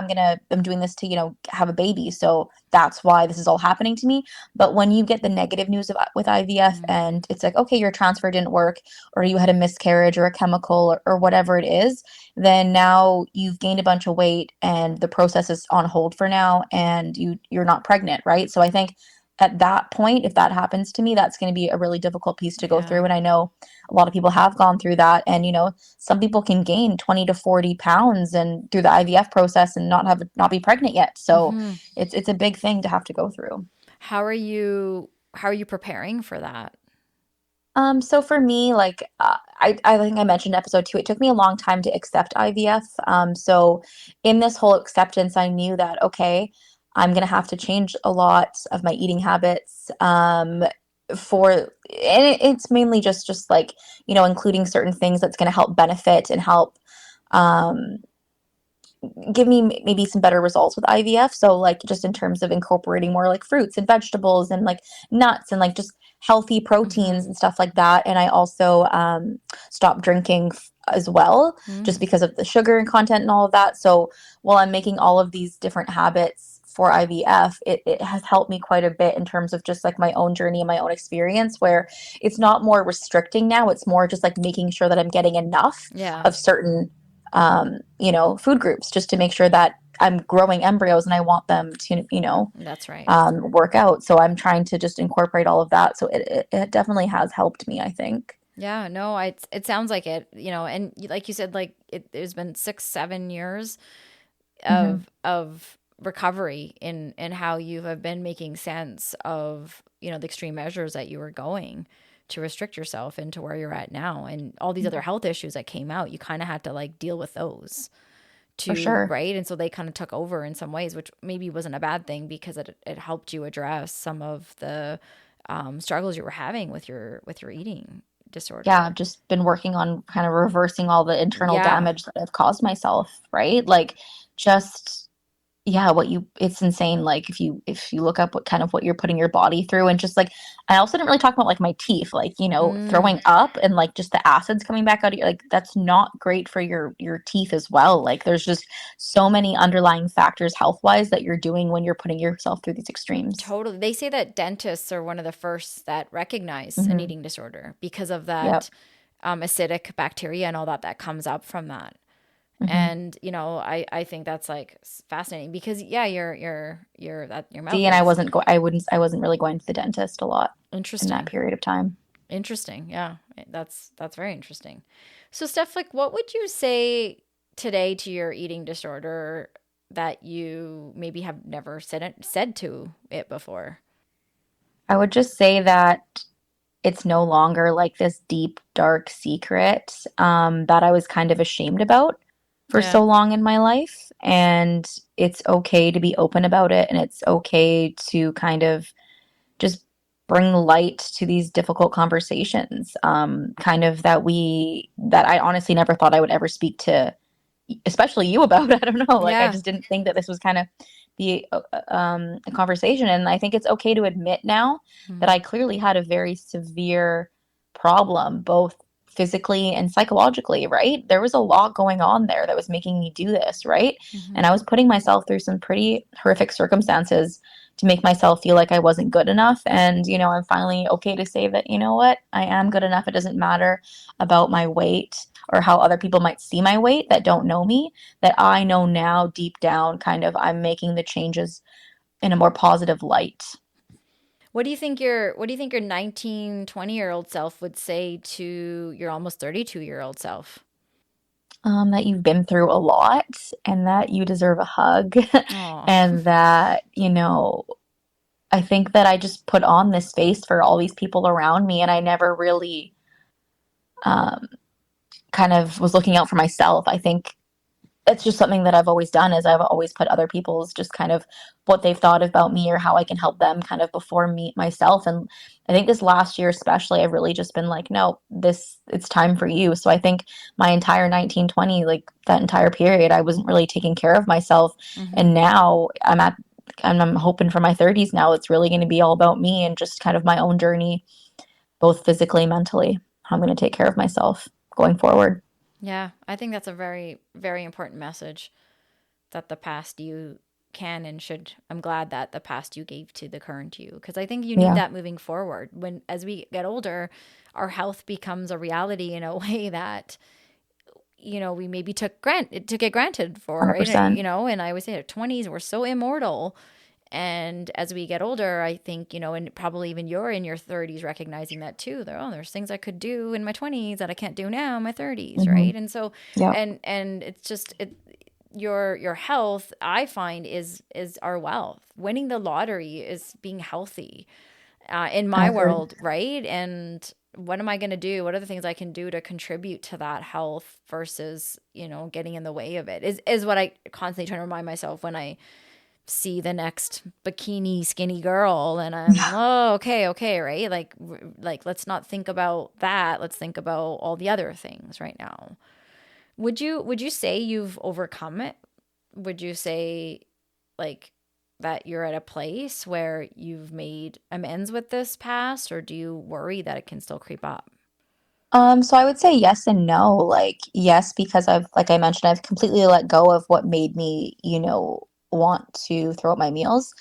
I'm doing this to, have a baby. So that's why this is all happening to me. But when you get the negative news with IVF and it's like, okay, your transfer didn't work, or you had a miscarriage or a chemical or whatever it is, then now you've gained a bunch of weight and the process is on hold for now and you're not pregnant, right? So I think at that point, if that happens to me, that's going to be a really difficult piece to go Yeah. through. And I know a lot of people have gone through that. And, some people can gain 20 to 40 pounds and through the IVF process and not be pregnant yet. So Mm-hmm. it's a big thing to have to go through. How are you preparing for that? So for me, like I think I mentioned in episode 2, it took me a long time to accept IVF. So in this whole acceptance, I knew that okay, I'm gonna have to change a lot of my eating habits. It's mainly just like including certain things that's gonna help benefit and help um give me maybe some better results with IVF. So like just in terms of incorporating more like fruits and vegetables and like nuts and like just healthy Mm-hmm. proteins and stuff like that. And I also stopped drinking as well, just Mm. because of the sugar and content and all of that. So while I'm making all of these different habits for IVF, it has helped me quite a bit in terms of just like my own journey and my own experience, where it's not more restricting now. It's more just like making sure that I'm getting enough Yeah. of certain food groups just to make sure that I'm growing embryos and I want them to, That's right. work out. So I'm trying to just incorporate all of that. So it definitely has helped me, I think. Yeah, no, it sounds like it, and like you said, like there's been 6, 7 years Hmm. of recovery in how you have been making sense of, the extreme measures that you were going to restrict yourself into where you're at now, and all these other health issues that came out, you kind of had to like deal with those For too, sure. right? And so they kind of took over in some ways, which maybe wasn't a bad thing because it helped you address some of the struggles you were having with your eating Yeah, disorder. I've just been working on kind of reversing all the internal Yeah. damage that I've caused myself, right? Like just yeah, it's insane. Like if you look up what you're putting your body through, and just like I also didn't really talk about like my teeth, like Mm, throwing up and like just the acids coming back out of your, like that's not great for your teeth as well. Like there's just so many underlying factors health wise that you're doing when you're putting yourself through these extremes. totally. They say that dentists are one of the first that recognize an Hmm. eating disorder because of Yep. that acidic bacteria and all that comes up from that. Hmm. And I think that's like fascinating because yeah, your mouth See, and is I wasn't really going to the dentist a lot in that interesting. period of time. Interesting. Yeah. That's very interesting. So Steph, like what would you say today to your eating disorder that you maybe have never said to it before? I would just say that it's no longer like this deep, dark secret that I was kind of ashamed about for Yeah. so long in my life. And it's okay to be open about it. And it's okay to kind of just bring light to these difficult conversations. Kind of that I honestly never thought I would ever speak to, especially you about. I don't know. Like, I Yeah. just didn't think that this was kind of be a conversation. And I think it's okay to admit now that Mhm. I clearly had a very severe problem, both physically and psychologically, right? There was a lot going on there that was making me do this, right? And Mhm. I was putting myself through some pretty horrific circumstances to make myself feel like I wasn't good enough. And, I'm finally okay to say that, you know what? I am good enough. It doesn't matter about my weight. or how other people might see my weight that don't know me, that I know now deep down kind of I'm making the changes in a more positive light. What do you think your 19, 20-year-old self would say to your almost 32-year-old self? That you've been through a lot and that you deserve a hug. Oh. And that, I think that I just put on this face for all these people around me, and I never really um, kind of was looking out for myself. I think it's just something that I've always done is I've always put other people's just kind of what they've thought about me or how I can help them kind of before me myself. And I think this last year especially I've really just been like, no, this it's time for you. So I think my entire 1920, like that entire period, I wasn't really taking care of myself. Mm-hmm. And now I'm hoping for my 30s now it's really going to be all about me and just kind of my own journey, both physically, mentally. How I'm going to take care of myself going forward. Yeah, I think that's a very, very important message that the past you can and should. I'm glad that the past you gave to the current you, because I think you need Yeah, that moving forward. When as we get older, our health becomes a reality in a way that we maybe took it granted for, right? 100%. And I always say our 20s we're so immortal. And as we get older, I think, and probably even you're in your 30s recognizing that too. There's things I could do in my 20s that I can't do now in my 30s, Hmm. right? And so, Yeah, and it's just your health, I find, is our wealth. Winning the lottery is being healthy, in I my agree. world, right? And what am I going to do? What are the things I can do to contribute to that health versus, getting in the way of it is what I constantly try to remind myself when I see the next bikini skinny girl and I'm, Yeah. oh, okay, right? Like let's not think about that. Let's think about all the other things right now. Would you say you've overcome it? Would you say, like, that you're at a place where you've made amends with this past, or do you worry that it can still creep up? So I would say yes and no. Like, yes, because like I mentioned, I've completely let go of what made me, want to throw up my meals.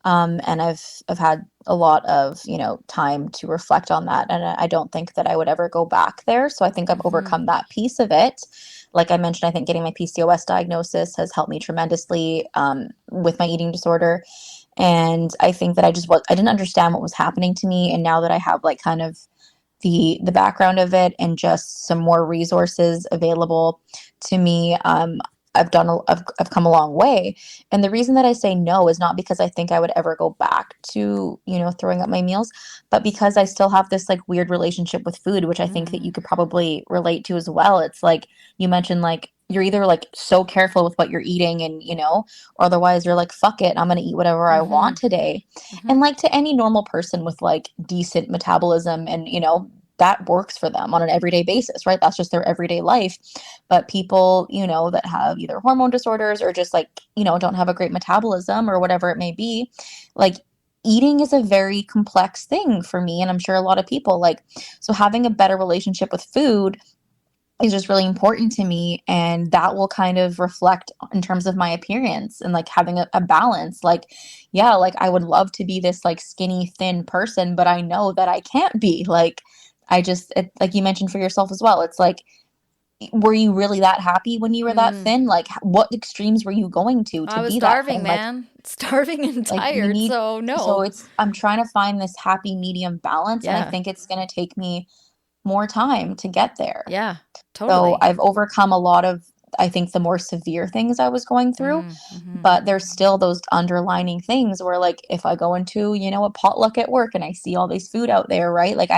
And I've had a lot of, time to reflect on that. And I don't think that I would ever go back there. So I think I've Mm-hmm. overcome that piece of it. Like I mentioned, I think getting my PCOS diagnosis has helped me tremendously, with my eating disorder. And I think that I didn't understand what was happening to me. And now that I have like kind of the background of it and just some more resources available to me, I've come a long way. And the reason that I say no is not because I think I would ever go back to, throwing up my meals, but because I still have this like weird relationship with food, which I think that Mm-hmm. you could probably relate to as well. It's like you mentioned, like you're either like so careful with what you're eating and, or otherwise you're like, fuck it, I'm going to eat whatever I Mm-hmm. want today. Mm-hmm. And like to any normal person with like decent metabolism and, that works for them on an everyday basis, right? That's just their everyday life. But people, that have either hormone disorders or just like, don't have a great metabolism or whatever it may be, like eating is a very complex thing for me. And I'm sure a lot of people like, so having a better relationship with food is just really important to me. And that will kind of reflect in terms of my appearance and like having a balance. Like, yeah, like I would love to be this like skinny, thin person, but I know that I can't be. Like, like you mentioned for yourself as well. It's like, were you really that happy when you were that Mm. thin? Like, what extremes were you going to I was be that starving, thin? Like, man. Starving and you tired. need, So so no. I'm trying to find this happy medium balance. And I Yeah. think it's going to take me more time to get there. Yeah. So Totally. I've overcome a lot of, I think, the more severe things I was going through, Mm-hmm. but there's still those underlining things where, like, if I go into, a potluck at work and I see all this food out there, right? Like,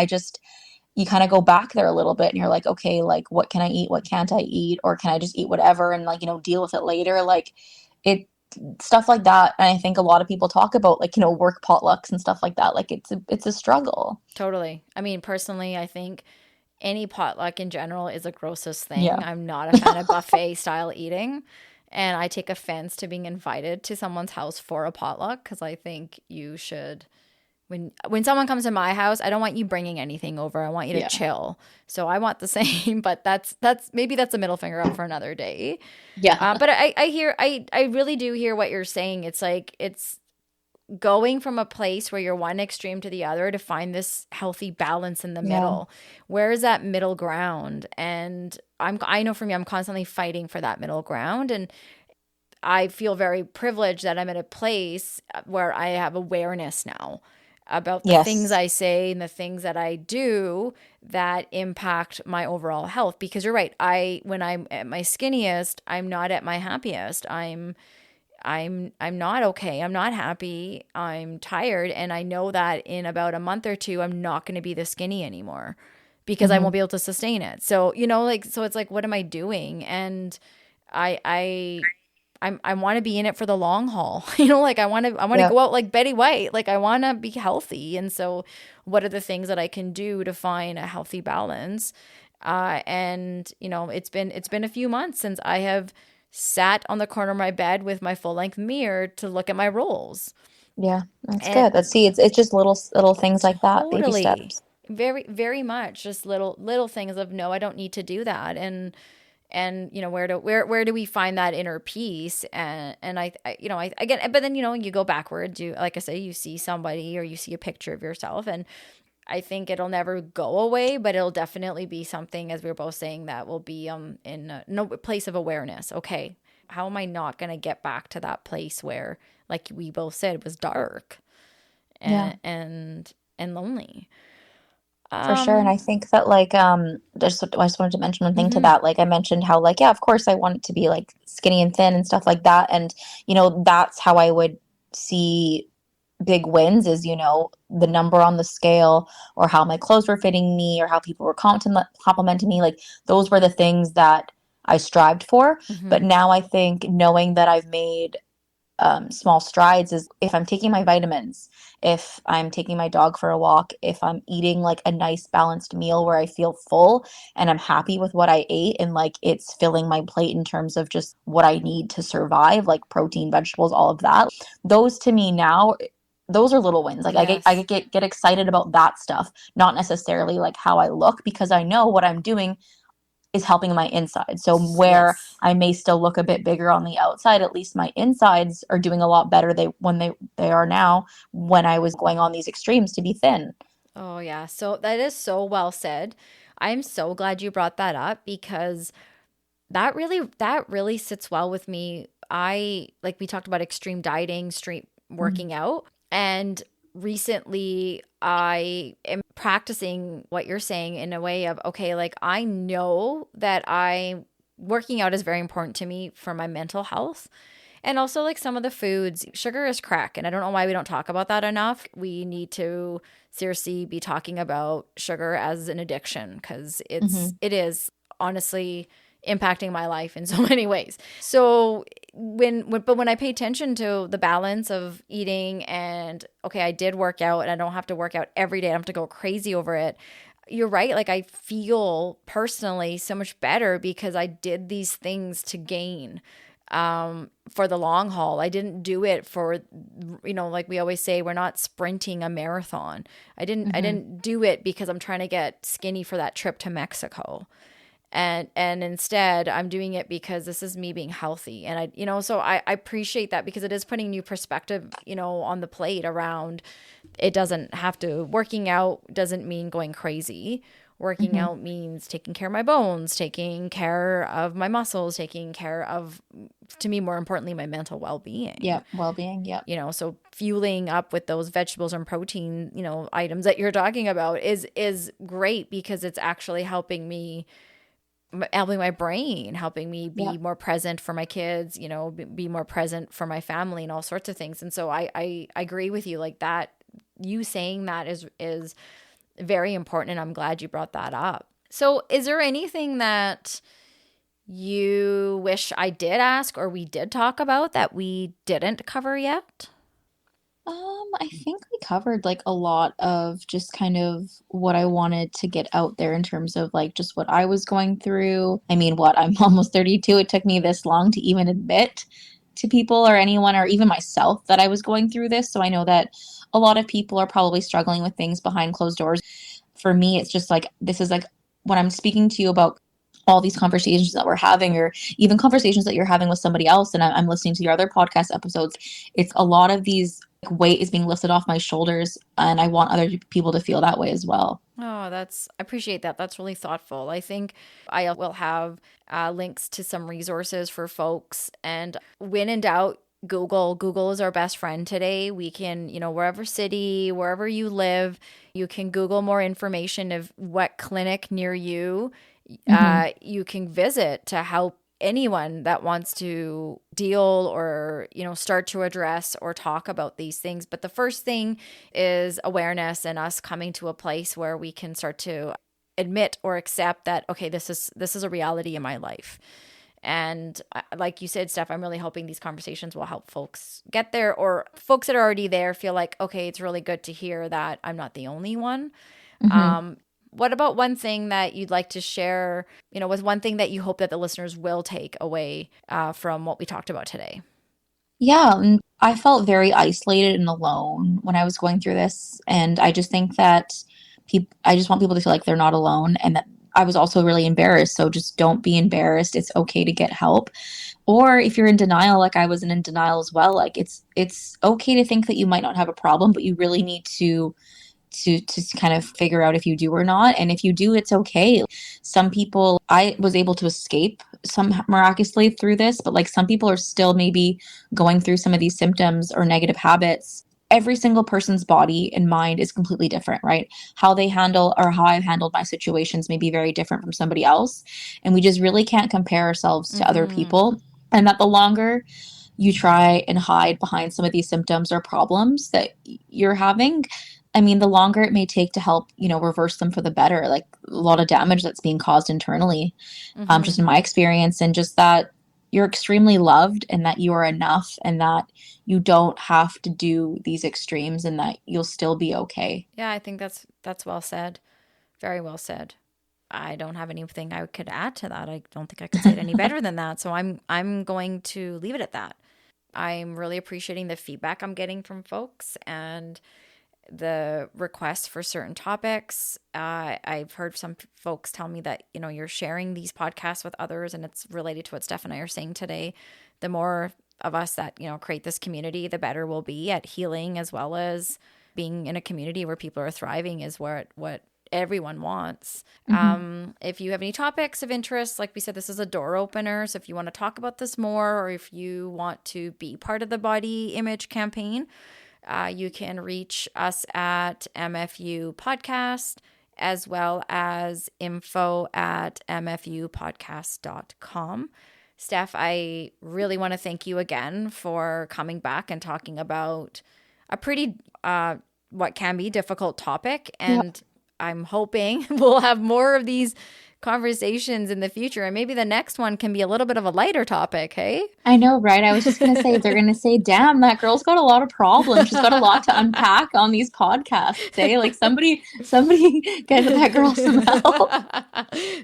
you kind of go back there a little bit and you're like, okay, like, what can I eat? What can't I eat? Or can I just eat whatever and, like, deal with it later? Like, it, stuff like that. And I think a lot of people talk about, like, work potlucks and stuff like that. Like, it's a struggle. Totally. I mean, personally, I think any potluck in general is the grossest thing. Yeah. I'm not a fan of buffet style eating. And I take offense to being invited to someone's house for a potluck because I think you should. When someone comes to my house, I don't want you bringing anything over. I want you to Yeah. chill. So I want the same, but that's maybe that's a middle finger up for another day. Yeah. But I really do hear what you're saying. It's like going from a place where you're one extreme to the other to find this healthy balance in the Yeah. middle. Where is that middle ground? And I know for me, I'm constantly fighting for that middle ground. And I feel very privileged that I'm at a place where I have awareness now about the things Yes. I say and the things that I do that impact my overall health. Because you're right, when I'm at my skinniest, I'm not at my happiest. I'm not okay. I'm not happy. I'm tired, and I know that in about a month or two I'm not going to be this skinny anymore because I Hmm. won't be able to sustain it. So, so it's like, what am I doing? And I want to be in it for the long haul. Like I want to Yeah. go out like Betty White. Like I want to be healthy. And so what are the things that I can do to find a healthy balance? And it's been a few months since I have sat on the corner of my bed with my full-length mirror to look at my rolls. Yeah. That's And good. Let's see. It's just little things like that, baby totally, steps. very, very much just little things of, no, I don't need to do that. And where do we find that inner peace? And I get, but then you go backwards, you, like I say, you see somebody or you see a picture of yourself, and I think it'll never go away, but it'll definitely be something, as we were both saying, that will be in no place of awareness. Okay, how am I not going to get back to that place where, like we both said, was dark Yeah. and lonely. For sure. And um I think that I just wanted to mention one thing to mhm, that. Like I mentioned how yeah, of course I want it to be like skinny and thin and stuff like that. And that's how I would see big wins is, the number on the scale or how my clothes were fitting me or how people were complimenting me. Like those were the things that I strived for. But mhm, now I think knowing that I've made small strides is if I'm taking my vitamins, if I'm taking my dog for a walk, if I'm eating like a nice balanced meal where I feel full and I'm happy with what I ate and like it's filling my plate in terms of just what I need to survive, like protein, vegetables, all of that. Those to me now, those are little wins. Like I yes, get excited about that stuff, not necessarily like how I look because I know what I'm doing is helping my inside. So where yes. I may still look a bit bigger on the outside, at least my insides are doing a lot better they are now when I was going on these extremes to be thin. Oh yeah, so that is so well said. I'm so glad you brought that up because that really sits well with me. I, like, we talked about extreme dieting, extreme Mhm. working out, and recently I am practicing what you're saying in a way of, okay, like I know that I working out is very important to me for my mental health. And also, like, some of the foods, sugar is crack. And I don't know why we don't talk about that enough. We need to seriously be talking about sugar as an addiction because Mhm. it is honestly impacting my life in so many ways. So when I pay attention to the balance of eating and, okay, I did work out and I don't have to work out every day. I don't have to go crazy over it. You're right. Like, I feel personally so much better because I did these things to gain for the long haul. I didn't do it for, like we always say, we're not sprinting a marathon. I Mhm. didn't do it because I'm trying to get skinny for that trip to Mexico. And instead I'm doing it because this is me being healthy. And so I appreciate that because it is putting new perspective, on the plate around, it doesn't have to, working out doesn't mean going crazy. Working Mhm. out means taking care of my bones, taking care of my muscles, taking care of, to me, more importantly, my mental well-being. Yep. Well-being. Yep. So fueling up with those vegetables and protein, items that you're talking about is great because it's actually helping my brain, helping me be Yep. more present for my kids, be more present for my family and all sorts of things. And so I agree with you, like that, you saying that is very important. And I'm glad you brought that up. So is there anything that you wish I did ask or we did talk about that we didn't cover yet? I think we covered like a lot of just kind of what I wanted to get out there in terms of like just what I was going through. I mean, I'm almost 32. It took me this long to even admit to people or anyone or even myself that I was going through this. So I know that a lot of people are probably struggling with things behind closed doors. For me, it's just like this is like when I'm speaking to you about all these conversations that we're having, or even conversations that you're having with somebody else, and I'm listening to your other podcast episodes. It's a lot of these weight is being lifted off my shoulders, and I want other people to feel that way as well. Oh, I appreciate that. That's really thoughtful. I think I will have links to some resources for folks. And when in doubt, Google. Google is our best friend today. We can, wherever city, wherever you live, you can Google more information of what clinic near you Hmm. you can visit to help anyone that wants to deal or start to address or talk about these things. But the first thing is awareness and us coming to a place where we can start to admit or accept that, okay, this is a reality in my life. And like you said, Steph, I'm really hoping these conversations will help folks get there, or folks that are already there feel like, okay, it's really good to hear that I'm not the only one. Hmm. What about one thing that you'd like to share, was one thing that you hope that the listeners will take away from what we talked about today? Yeah, and I felt very isolated and alone when I was going through this, and I just think that I just want people to feel like they're not alone, and that I was also really embarrassed. So just don't be embarrassed. It's okay to get help. Or if you're in denial, like I was in denial as well, like it's okay to think that you might not have a problem, but you really need to kind of figure out if you do or not. And if you do, it's okay. Some people, I was able to escape some miraculously through this, but like some people are still maybe going through some of these symptoms or negative habits. Every single person's body and mind is completely different, right? How they handle or how I've handled my situations may be very different from somebody else. And we just really can't compare ourselves to other Mm-hmm. people. And that the longer you try and hide behind some of these symptoms or problems that you're having, I mean, the longer it may take to help, reverse them for the better, like a lot of damage that's being caused internally, just Mm-hmm. in my experience, and just that you're extremely loved and that you are enough and that you don't have to do these extremes and that you'll still be okay. Yeah, I think that's well said. Very well said. I don't have anything I could add to that. I don't think I could say it any better than that. So I'm going to leave it at that. I'm really appreciating the feedback I'm getting from folks and the requests for certain topics. I've heard some folks tell me that, you're sharing these podcasts with others and it's related to what Steph and I are saying today. The more of us that, create this community, the better we'll be at healing, as well as being in a community where people are thriving is what everyone wants. Hmm. If you have any topics of interest, like we said, this is a door opener. So if you want to talk about this more, or if you want to be part of the body image campaign, you can reach us at MFU Podcast, as well as info at mfupodcast.com. Steph, I really want to thank you again for coming back and talking about a pretty, what can be difficult topic. Yeah. And I'm hoping we'll have more of these conversations in the future. And maybe the next one can be a little bit of a lighter topic, hey? I know, right? I was just going to say, they're going to say, damn, that girl's got a lot of problems. She's got a lot to unpack on these podcasts, eh? Like somebody get that girl some help,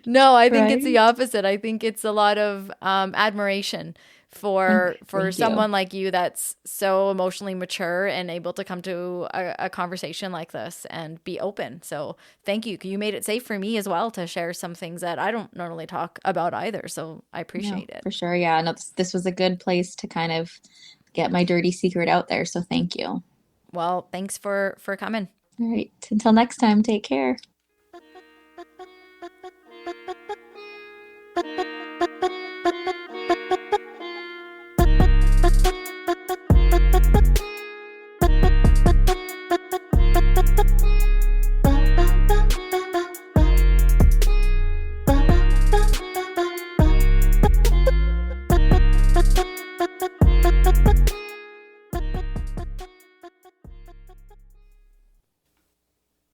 No, I think it's the right? opposite. I think it's a lot of admiration for Thank you. someone like you that's so emotionally mature and able to come to a conversation like this and be open. So thank you. You made it safe for me as well to share some things that I don't normally talk about either. So I No, appreciate it. for sure. Yeah, no, this was a good place to kind of get my dirty secret out there. So thank you. Well, thanks for coming. All right. Until next time, take care.